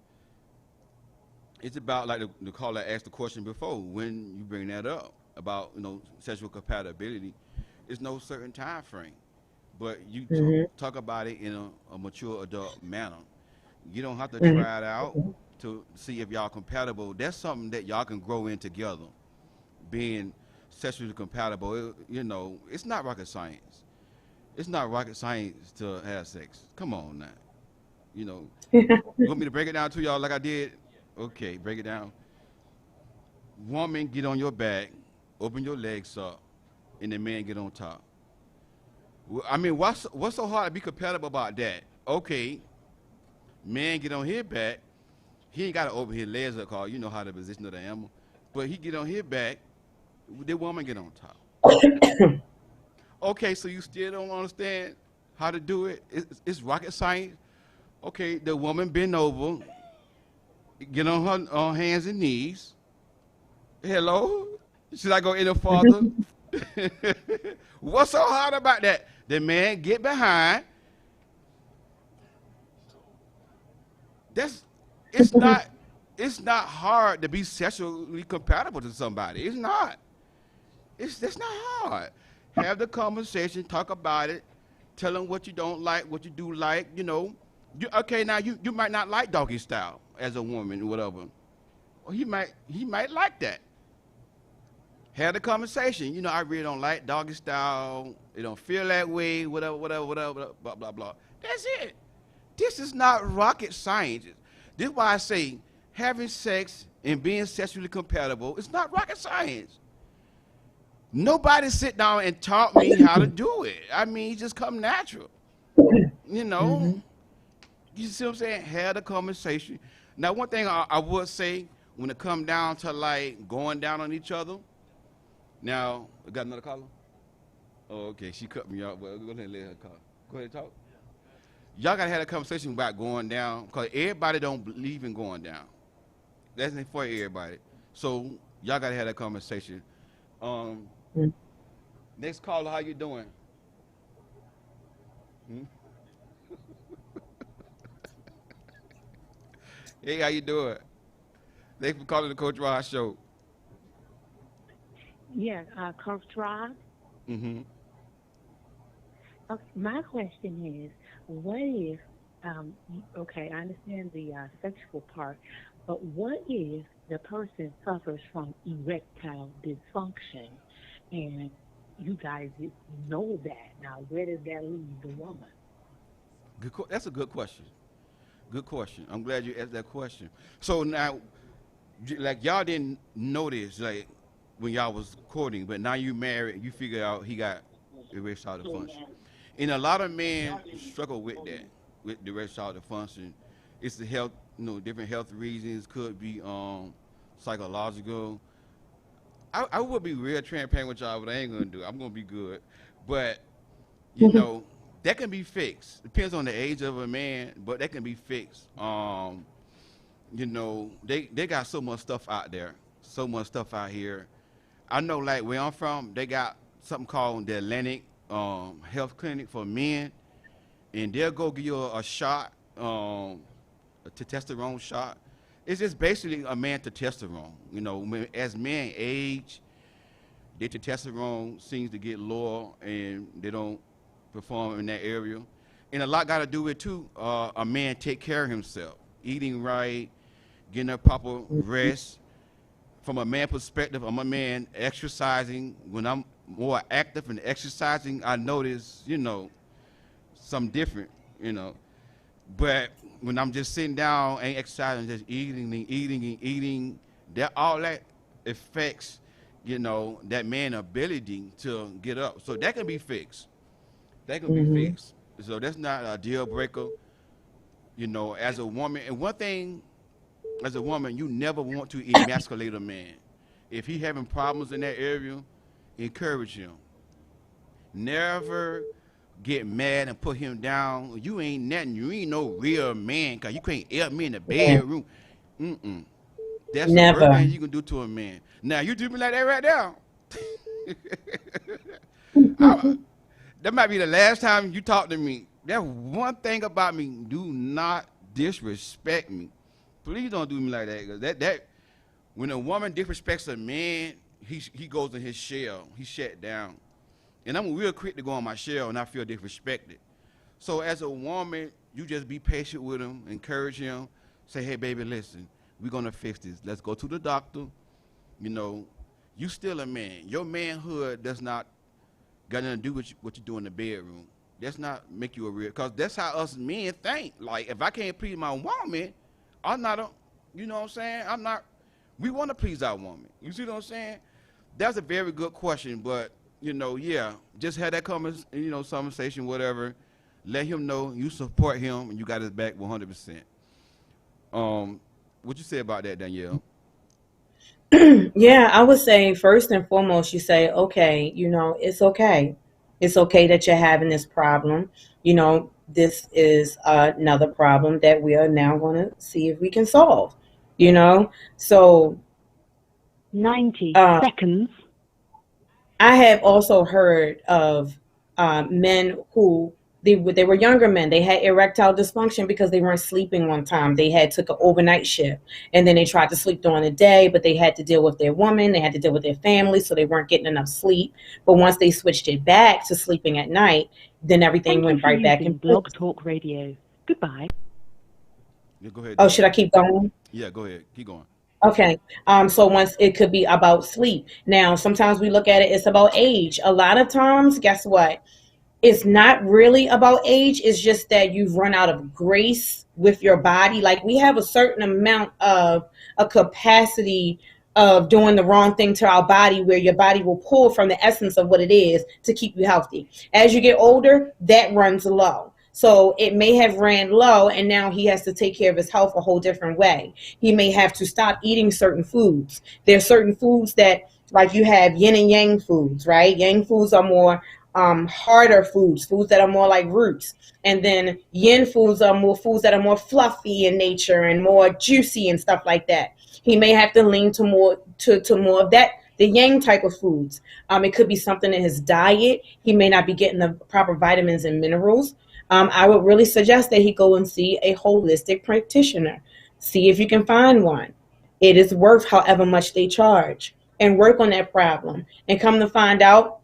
[SPEAKER 1] It's about, like the caller asked the question before, when you bring that up about sexual compatibility, it's no certain time frame, but you talk about it in a mature adult manner. You don't have to try it out to see if y'all compatible. That's something that y'all can grow in together. Being sexually compatible, it's not rocket science. It's not rocket science to have sex. Come on now. You want me to break it down to y'all like I did? Okay, break it down. Woman, get on your back, open your legs up, and the man get on top. I mean, what's so hard to be compatible about that? Okay, man get on his back. He ain't got to open his legs up, cause you know how the position of the animal. But he get on his back, the woman get on top. Okay, so you still don't understand how to do it? It's rocket science. Okay, the woman bend over, get on her hands and knees. Hello? Should I go any further? What's so hard about that? The man get behind. It's not hard to be sexually compatible to somebody. It's not. That's not hard. Have the conversation, talk about it,
[SPEAKER 5] Tell him what you don't like, what you do like. Okay, now you might not like doggy style as a woman or whatever. Well, he might like that. Have the conversation. I really don't like doggy style. It don't feel that way. Whatever, whatever, whatever. Blah blah blah. That's it. This is not rocket science. This is why I say having sex and being sexually compatible is not rocket science. Nobody sit down and taught me how to do it. I mean, it just come natural. You know,
[SPEAKER 2] Hmm.
[SPEAKER 5] you see what I'm saying? Had a conversation. Now, one thing I would say when it come down to like going down on each other. Now, we got another caller? Oh, okay. She cut me off. Well, go ahead and let her call. Go ahead and talk. Y'all gotta have a conversation about going down because everybody don't believe in going down. That's not for everybody. So y'all gotta have that conversation. Um, Next caller, how you doing? Hmm? Hey, how you doing? Thanks for calling the Coach Rod Show.
[SPEAKER 3] Yeah, Coach Rod.
[SPEAKER 5] Mm-hmm.
[SPEAKER 3] Okay, my question is, what if, okay, I understand the sexual part, but what if the person suffers from erectile dysfunction and you guys didn't know that? Now, where does that leave the woman?
[SPEAKER 5] That's a good question. Good question. I'm glad you asked that question. So now, like y'all didn't know this, like when y'all was courting, but now you married, you figure out he got erectile dysfunction. And a lot of men struggle with that, with the erectile dysfunction. It's the health, different health reasons. Could be psychological. I would be real transparent with y'all, but I ain't gonna do it. I'm gonna be good. But you know, that can be fixed. Depends on the age of a man, but that can be fixed. They got so much stuff out there, so much stuff out here. I know, like where I'm from, they got something called the Atlantic Health Clinic for men, and they'll go give you a shot, a testosterone shot. It's just basically a man testosterone. As men age, their testosterone seems to get lower, and they don't perform in that area. And a lot got to do with too. A man take care of himself, eating right, getting a proper rest. From a man perspective, I'm a man exercising. When I'm more active and exercising, I notice, some different, you know. But when I'm just sitting down, ain't exercising, just eating and eating and eating, that all that affects, that man ability to get up. So that can be fixed. That can be
[SPEAKER 2] Hmm.
[SPEAKER 5] fixed. So that's not a deal breaker, as a woman. And one thing, as a woman, you never want to emasculate a man. If he having problems in that area, encourage him. Never get mad and put him down. You ain't nothing. You ain't no real man because you can't help me in the
[SPEAKER 2] Yeah,
[SPEAKER 5] bedroom. Mm-mm. That's the worst
[SPEAKER 2] never.
[SPEAKER 5] thing you can do to a man. Now, you do me like that right now. I, that might be the last time you talk to me. That's one thing about me. Do not disrespect me. Please don't do me like that. 'Cause that when a woman disrespects a man, he goes in his shell. He shut down. And I'm real quick to go on my shell and I feel disrespected. So as a woman, you just be patient with him, encourage him, say, hey baby, listen, we're gonna fix this. Let's go to the doctor. You know, you still a man. Your manhood does not got nothing to do with what you do in the bedroom. That's not make you a real, cause that's how us men think. Like if I can't please my woman, I'm not a, you know what I'm saying? I'm not. We want to please our woman. You see what I'm saying? That's a very good question, but yeah, just had that conversation, whatever. Let him know you support him and you got his back 100%. Um, what you say about that, Danielle?
[SPEAKER 2] Yeah, I would say first and foremost, you say, okay, it's okay. It's okay that you're having this problem. This is another problem that we are now going to see if we can solve. You know, so
[SPEAKER 3] 90
[SPEAKER 2] uh,
[SPEAKER 3] seconds.
[SPEAKER 2] I have also heard of men who They were younger men. They had erectile dysfunction because they weren't sleeping one time. They had took an overnight shift, and then they tried to sleep during the day, but they had to deal with their woman. They had to deal with their family, so they weren't getting enough sleep. But once they switched it back to sleeping at night, then everything
[SPEAKER 3] Thank you
[SPEAKER 2] went
[SPEAKER 3] for
[SPEAKER 2] right back in
[SPEAKER 3] using Blog
[SPEAKER 2] place.
[SPEAKER 3] Talk Radio. Goodbye.
[SPEAKER 5] Yeah, go ahead,
[SPEAKER 2] Oh, should I
[SPEAKER 5] Danielle.
[SPEAKER 2] keep going?
[SPEAKER 5] Yeah, go ahead. Keep going.
[SPEAKER 2] Okay. So once it could be about sleep. Now, sometimes we look at it, it's about age. A lot of times, guess what? It's not really about age. It's just that you've run out of grace with your body. Like we have a certain amount of a capacity of doing the wrong thing to our body where your body will pull from the essence of what it is to keep you healthy. As you get older, that runs low. So it may have ran low and now he has to take care of his health a whole different way. He may have to stop eating certain foods. There are certain foods that, like you have yin and yang foods, right? Yang foods are more harder foods, foods that are more like roots. And then yin foods are more foods that are more fluffy in nature and more juicy and stuff like that. He may have to lean to more of that, the yang type of foods. It could be something in his diet. He may not be getting the proper vitamins and minerals. I would really suggest that he go and see a holistic practitioner. See if you can find one. It is worth however much they charge, and work on that problem. And come to find out,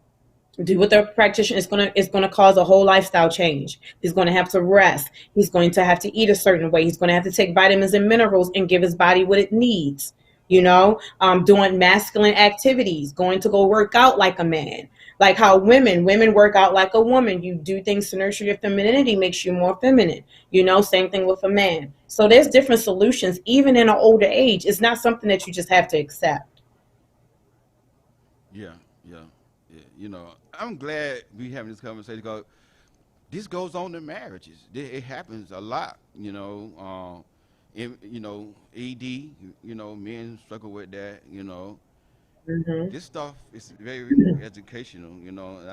[SPEAKER 2] do with the practitioner, it's gonna cause a whole lifestyle change. He's gonna have to rest. He's going to have to eat a certain way. He's gonna have to take vitamins and minerals and give his body what it needs. Doing masculine activities, going to go work out like a man. Like how women work out like a woman. You do things to nurture your femininity, makes you more feminine. Same thing with a man. So there's different solutions, even in an older age. It's not something that you just have to accept.
[SPEAKER 5] Yeah, yeah, yeah. I'm glad we having this conversation because this goes on in marriages. It happens a lot. ED. Men struggle with that.
[SPEAKER 2] Hmm.
[SPEAKER 5] This stuff is very educational.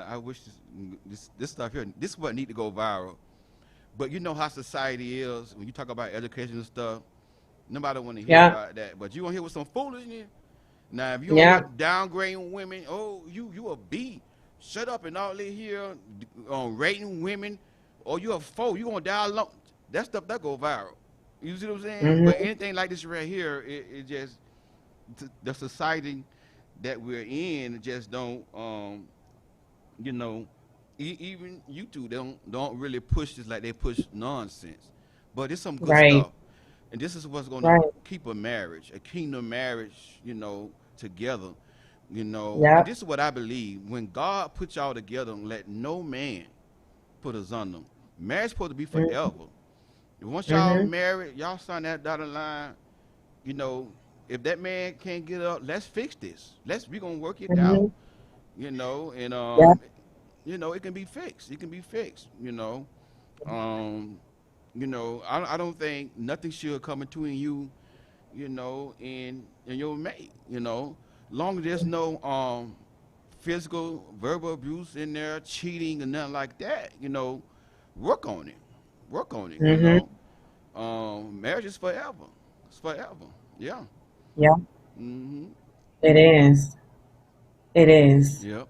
[SPEAKER 5] I wish this stuff here. This is what need to go viral. But you know how society is when you talk about education and stuff. Nobody want to hear
[SPEAKER 2] Yeah.
[SPEAKER 5] about that. But you want to hear with some foolishness. Now, if you don't hear
[SPEAKER 2] Yeah.
[SPEAKER 5] downgrading women, oh, you a B, shut up and all they hear rating women, or you a foe, you gonna die alone. That stuff that go viral. You see what I'm saying? But
[SPEAKER 2] Hmm.
[SPEAKER 5] anything like this right here, it just the society that we're in just don't you know even you two don't really push this like they push nonsense. But it's some good
[SPEAKER 2] Right.
[SPEAKER 5] stuff, and this is what's gonna
[SPEAKER 2] Right.
[SPEAKER 5] keep a marriage, a kingdom marriage, together. And
[SPEAKER 2] Yep.
[SPEAKER 5] this is what I believe: when God put y'all together, let no man put us under. Marriage supposed to be forever. And once y'all
[SPEAKER 2] Mm-hmm.
[SPEAKER 5] married, y'all sign that dotted line. You know, if that man can't get up, let's fix this. We gonna work it out.
[SPEAKER 2] Hmm.
[SPEAKER 5] And
[SPEAKER 2] Yep.
[SPEAKER 5] it can be fixed. It can be fixed. Um, I don't think nothing should come between you, and your mate. Long as there's no physical, verbal abuse in there, cheating and nothing like that. Work on it. Work on it.
[SPEAKER 2] Hmm.
[SPEAKER 5] Marriage is forever. It's forever. Yeah.
[SPEAKER 2] Yep.
[SPEAKER 5] Mhm.
[SPEAKER 2] It is. It is.
[SPEAKER 5] Yep.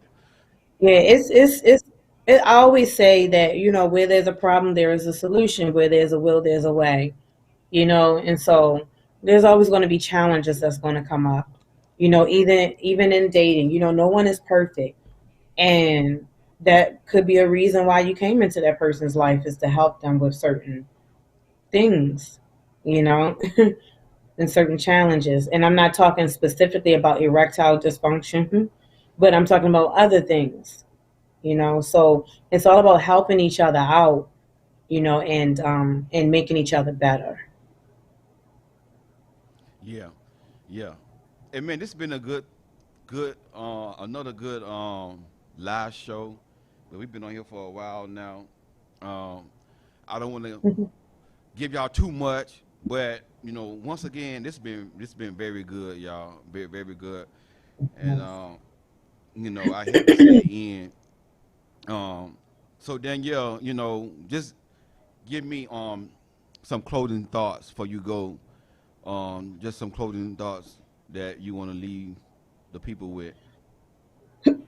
[SPEAKER 2] Yeah. It's. I always say that where there's a problem, there is a solution. Where there's a will, there's a way. And so there's always going to be challenges that's going to come up. Even in dating, no one is perfect, and that could be a reason why you came into that person's life is to help them with certain things. You know, and certain challenges. And I'm not talking specifically about erectile dysfunction, but I'm talking about other things. So it's all about helping each other out, and making each other better.
[SPEAKER 5] Yeah. Yeah. And man, this has been a good, another good live show. But we've been on here for a while now. Um, I don't want to give y'all too much, but once again, this been very good, y'all. Very very good. And I hate to see the end. So Danielle, just give me some closing thoughts for you go. Just some closing thoughts that you want to leave the people with.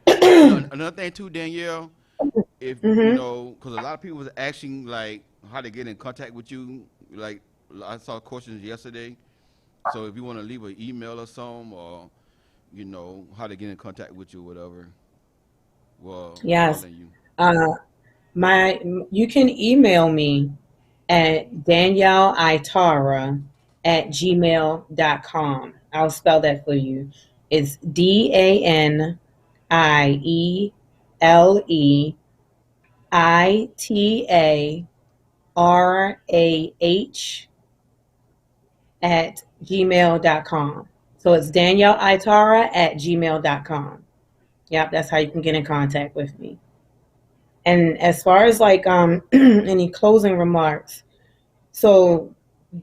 [SPEAKER 5] And another thing too, Danielle, if you
[SPEAKER 2] Mm-hmm.
[SPEAKER 5] know, because a lot of people was asking like how to get in contact with you. Like I saw questions yesterday. So if you want to leave an email or something, or how to get in contact with you, or whatever. Well,
[SPEAKER 2] Yes.
[SPEAKER 5] calling you.
[SPEAKER 2] Uh, my you can email me at danielleitara@gmail.com. I'll spell that for you. It's DanielleItarah@gmail.com. So it's danielleitara@gmail.com. Yep, that's how you can get in contact with me. And as far as like any closing remarks, so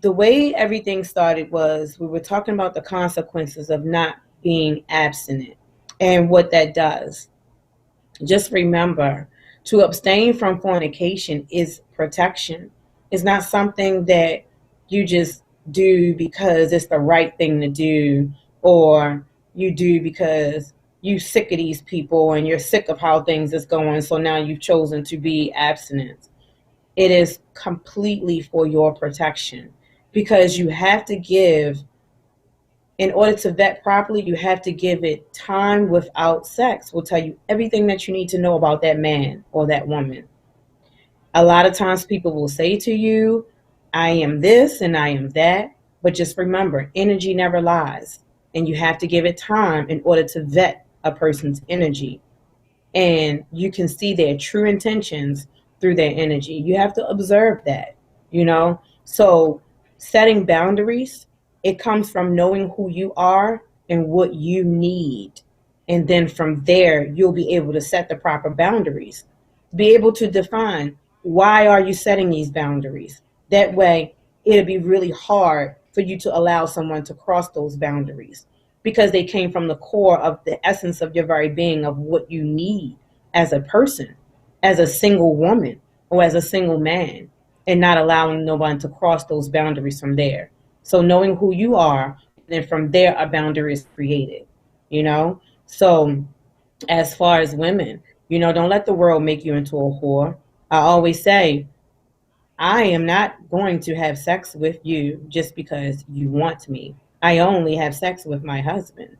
[SPEAKER 2] the way everything started was we were talking about the consequences of not being abstinent and what that does. Just remember, to abstain from fornication is protection. It's not something that you just do because it's the right thing to do, or you do because you sick of these people and you're sick of how things is going, so now you've chosen to be abstinent. It is completely for your protection, because you have to give, in order to vet properly, you have to give it time without sex. Will tell you everything that you need to know about that man or that woman. A lot of times people will say to you, I am this and I am that. But just remember, energy never lies. And you have to give it time in order to vet a person's energy, and you can see their true intentions through their energy. You have to observe that, you know? So, setting boundaries, it comes from knowing who you are and what you need. And then from there, you'll be able to set the proper boundaries. Be able to define, why are you setting these boundaries? That way, it'll be really hard for you to allow someone to cross those boundaries, because they came from the core of the essence of your very being, of what you need as a person, as a single woman or as a single man, and not allowing no one to cross those boundaries from there. So knowing who you are, and then from there a boundary is created, you know? So as far as women, don't let the world make you into a whore. I always say, I am not going to have sex with you just because you want me. I only have sex with my husband.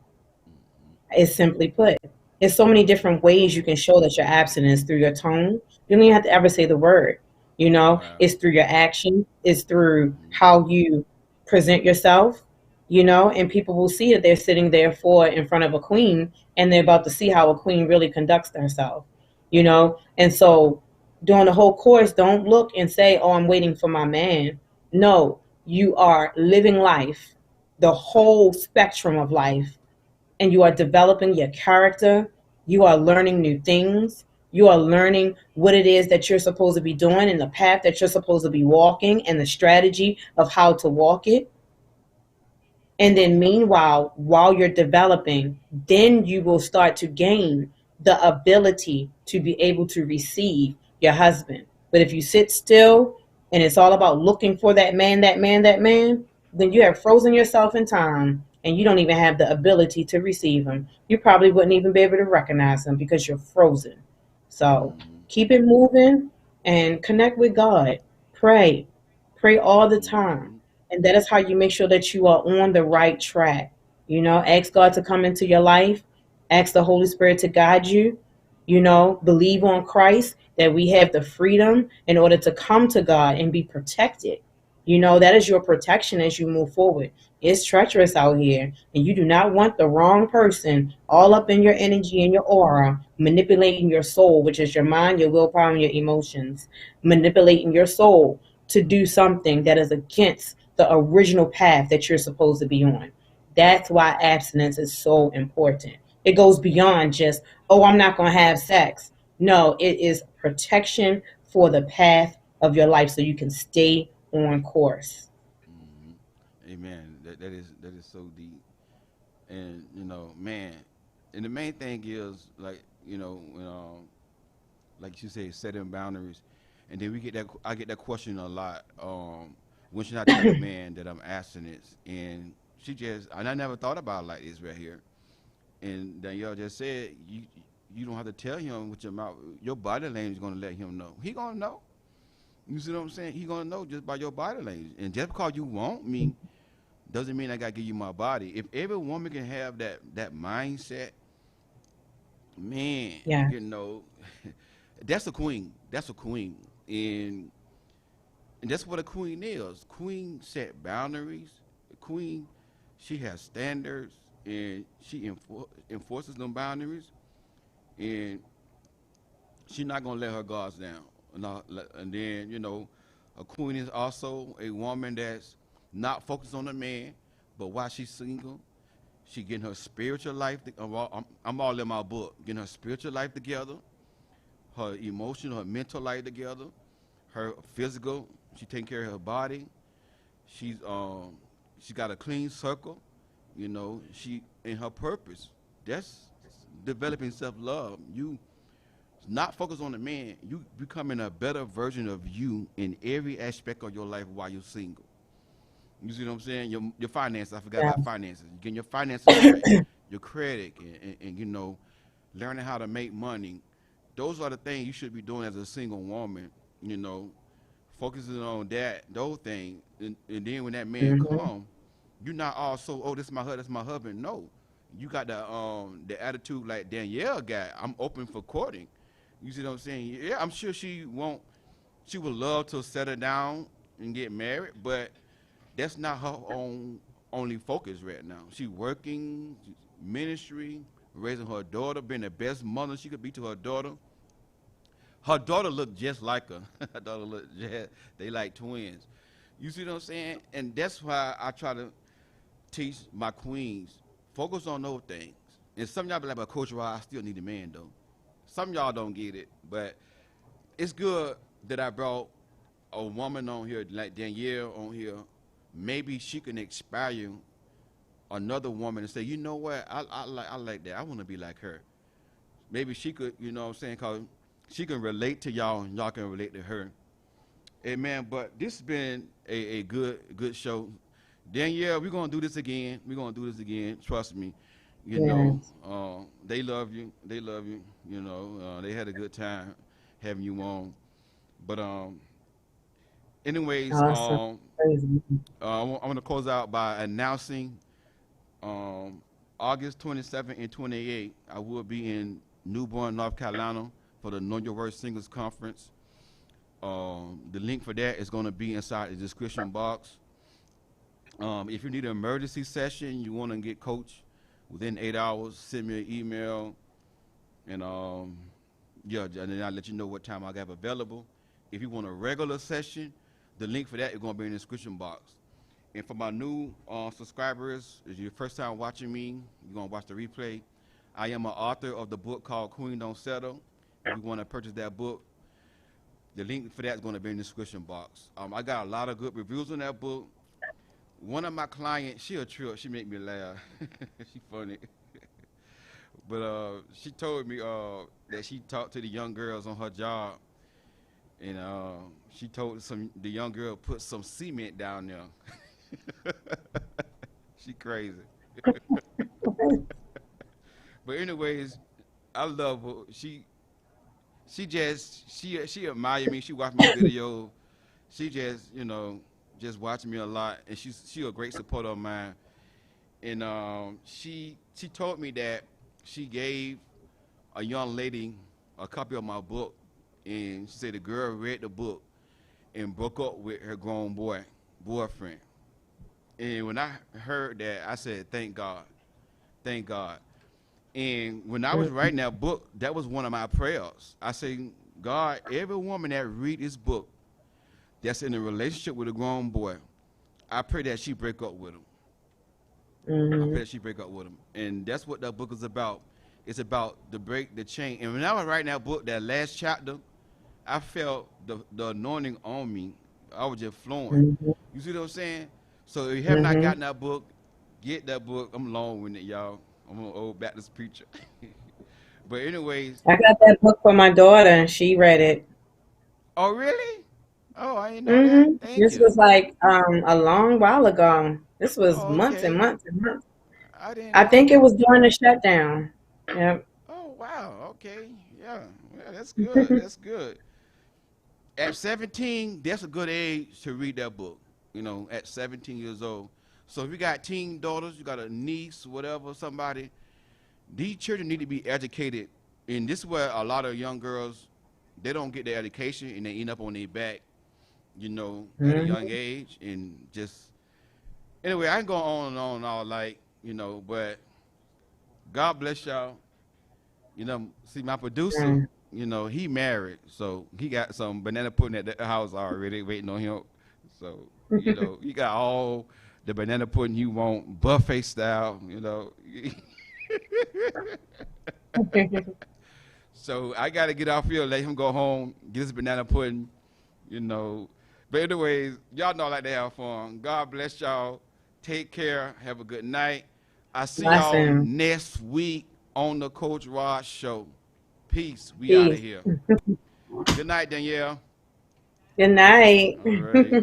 [SPEAKER 2] It's simply put. There's so many different ways you can show that you're absent. Is through your tone. You don't even have to ever say the word.
[SPEAKER 5] Right.
[SPEAKER 2] It's through your action. It's through
[SPEAKER 5] Mm-hmm.
[SPEAKER 2] how you present yourself. And people will see that they're sitting there in front of a queen, and they're about to see how a queen really conducts herself. And so during the whole course, don't look and say, "Oh, I'm waiting for my man." No, you are living life, the whole spectrum of life, and you are developing your character. You are learning new things. You are learning what it is that you're supposed to be doing and the path that you're supposed to be walking and the strategy of how to walk it. And then meanwhile, while you're developing, then you will start to gain the ability to be able to receive your husband. But if you sit still and it's all about looking for that man, that man, that man, then you have frozen yourself in time and you don't even have the ability to receive him. You probably wouldn't even be able to recognize him because you're frozen. So
[SPEAKER 5] Mm-hmm.
[SPEAKER 2] keep it moving and connect with God. Pray. Pray all the time,
[SPEAKER 5] Mm-hmm.
[SPEAKER 2] and that is how you make sure that you are on the right track. Ask God to come into your life, ask the Holy Spirit to guide you. Believe on Christ, that we have the freedom in order to come to God and be protected. That is your protection as you move forward. It's treacherous out here, and you do not want the wrong person all up in your energy and your aura, manipulating your soul, which is your mind, your willpower, and your emotions, manipulating your soul to do something that is against the original path that you're supposed to be on. That's why abstinence is so important. It goes beyond just, oh, I'm not going to have sex. No, it is protection for the path of your life so you can stay on course.
[SPEAKER 5] Mm-hmm. Amen. That is so deep. And man, and the main thing is like when, like you say, setting boundaries, and then we get that. I get that question a lot. When should I tell a man that I'm abstinent? And and I never thought about it like this right here. And Danielle just said, You don't have to tell him with your mouth. Your body language is gonna let him know. He gonna know. You see what I'm saying? He gonna know just by your body language. And just because you want me doesn't mean I gotta give you my body. If every woman can have that mindset, man,
[SPEAKER 2] Yeah.
[SPEAKER 5] you know, that's a queen. That's a queen. And that's what a queen is. Queen set boundaries. A queen, she has standards and she enforces them boundaries. And she's not gonna let her guards down. And then a queen is also a woman that's not focused on a man, but while she's single, she getting her spiritual life. I'm all in my book, getting her spiritual life together, her emotional, her mental life together, her physical. She taking care of her body. She's she got a clean circle. She in her purpose. That's developing self love. You not focus on the man. You becoming a better version of you in every aspect of your life while you're single. You see what I'm saying? Your finances. I forgot
[SPEAKER 2] Yeah.
[SPEAKER 5] about finances. Getting your finances right, your credit, and learning how to make money. Those are the things you should be doing as a single woman. You know, focusing on those things, and then when that man
[SPEAKER 2] Hmm.
[SPEAKER 5] come, you're not also, oh, this is my husband, that's my husband. No, you got the attitude like Danielle got. I'm open for courting. You see what I'm saying? Yeah, I'm sure she won't. She would love to settle down and get married, but that's not her only focus right now. She working, ministry, raising her daughter, being the best mother she could be to her daughter. Her daughter looked just like her. Her daughter looked just, they like twins. You see what I'm saying? And that's why I try to teach my queens, focus on those things. And some of y'all be like, but Coach Rod, I still need a man though. Some of y'all don't get it, but it's good that I brought a woman on here like Danielle on here. Maybe she can inspire another woman and say, you know what, I like that. I want to be like her. Maybe she could, you know what I'm saying, because she can relate to y'all and y'all can relate to her. Amen. But this has been a good show. Danielle, we're gonna do this again. We're gonna do this again. Trust me.
[SPEAKER 2] Yes.
[SPEAKER 5] They love you. They love you. They had a good time having you on. But anyways,
[SPEAKER 2] Awesome. Praise God.
[SPEAKER 5] I want to close out by announcing um, August 27th and 28th, I will be in Newborn, North Carolina for the Know Your Word Singles Conference. The link for that is going to be inside the description box. If you need an emergency session, you want to get coached within 8 hours, send me an email, and yeah, and then I'll let you know what time I have available. If you want a regular session, the link for that is going to be in the description box. And for my new subscribers, if your first time watching me, you're going to watch the replay. I am an author of the book called Queen Don't Settle. If you want to purchase that book, the link for that is going to be in the description box. I got a lot of good reviews on that book. One of my clients, she a trip. She make me laugh. She funny. But she told me that she talked to the young girls on her job, and she told the young girl put some cement down there. She crazy. But anyways, I love her. She admire me. She watch my video. She just watching me a lot, and she a great supporter of mine. And she told me that she gave a young lady a copy of my book, and she said the girl read the book and broke up with her grown boyfriend. And when I heard that, I said, "Thank God, thank God." And when I was writing that book, that was one of my prayers. I say, God, every woman that read this book that's in a relationship with a grown boy, I pray that she break up with him. I
[SPEAKER 2] Hmm.
[SPEAKER 5] pray that she break up with him. And that's what that book is about. It's about the break the chain. And when I was writing that book, that last chapter, I felt the anointing on me. I was just flowing.
[SPEAKER 2] Hmm.
[SPEAKER 5] You see what I'm saying? So if you have not
[SPEAKER 2] Hmm.
[SPEAKER 5] gotten that book, get that book. I'm long winded, y'all. I'm an old Baptist preacher. But anyways,
[SPEAKER 2] I got that book for my daughter, and she read it.
[SPEAKER 5] oh really? Oh, I didn't know that. Thank
[SPEAKER 2] This
[SPEAKER 5] you.
[SPEAKER 2] was like a long while ago. This was
[SPEAKER 5] Oh,
[SPEAKER 2] months and
[SPEAKER 5] okay.
[SPEAKER 2] months and months.
[SPEAKER 5] I didn't
[SPEAKER 2] I think it
[SPEAKER 5] know.
[SPEAKER 2] was during the shutdown. Yep.
[SPEAKER 5] Oh, wow, okay, yeah, that's good. That's good. At 17, that's a good age to read that book. You know, at 17 years old. So if you got teen daughters, you got a niece, whatever, somebody, these children need to be educated. And this is where a lot of young girls, they don't get their education and they end up on their back, you know, at a young
[SPEAKER 2] Mhm.
[SPEAKER 5] age. And just, anyway, I can go on and on all night, you know, but God bless y'all. You know, see my producer,
[SPEAKER 2] Mm.
[SPEAKER 5] you know, he married, so he got some banana pudding at the house already waiting on him. So, you know, you got all the banana pudding you want, buffet style, you know. So I gotta get off here, let him go home, get his banana pudding, you know. But anyways, y'all know I like to have fun. God bless y'all. Take care. Have a good night. I see y'all
[SPEAKER 2] Blessing.
[SPEAKER 5] next week on the Coach Rod Show. Peace. We out of
[SPEAKER 2] Peace.
[SPEAKER 5] here. Good night, Danielle.
[SPEAKER 2] Good night.
[SPEAKER 5] All right.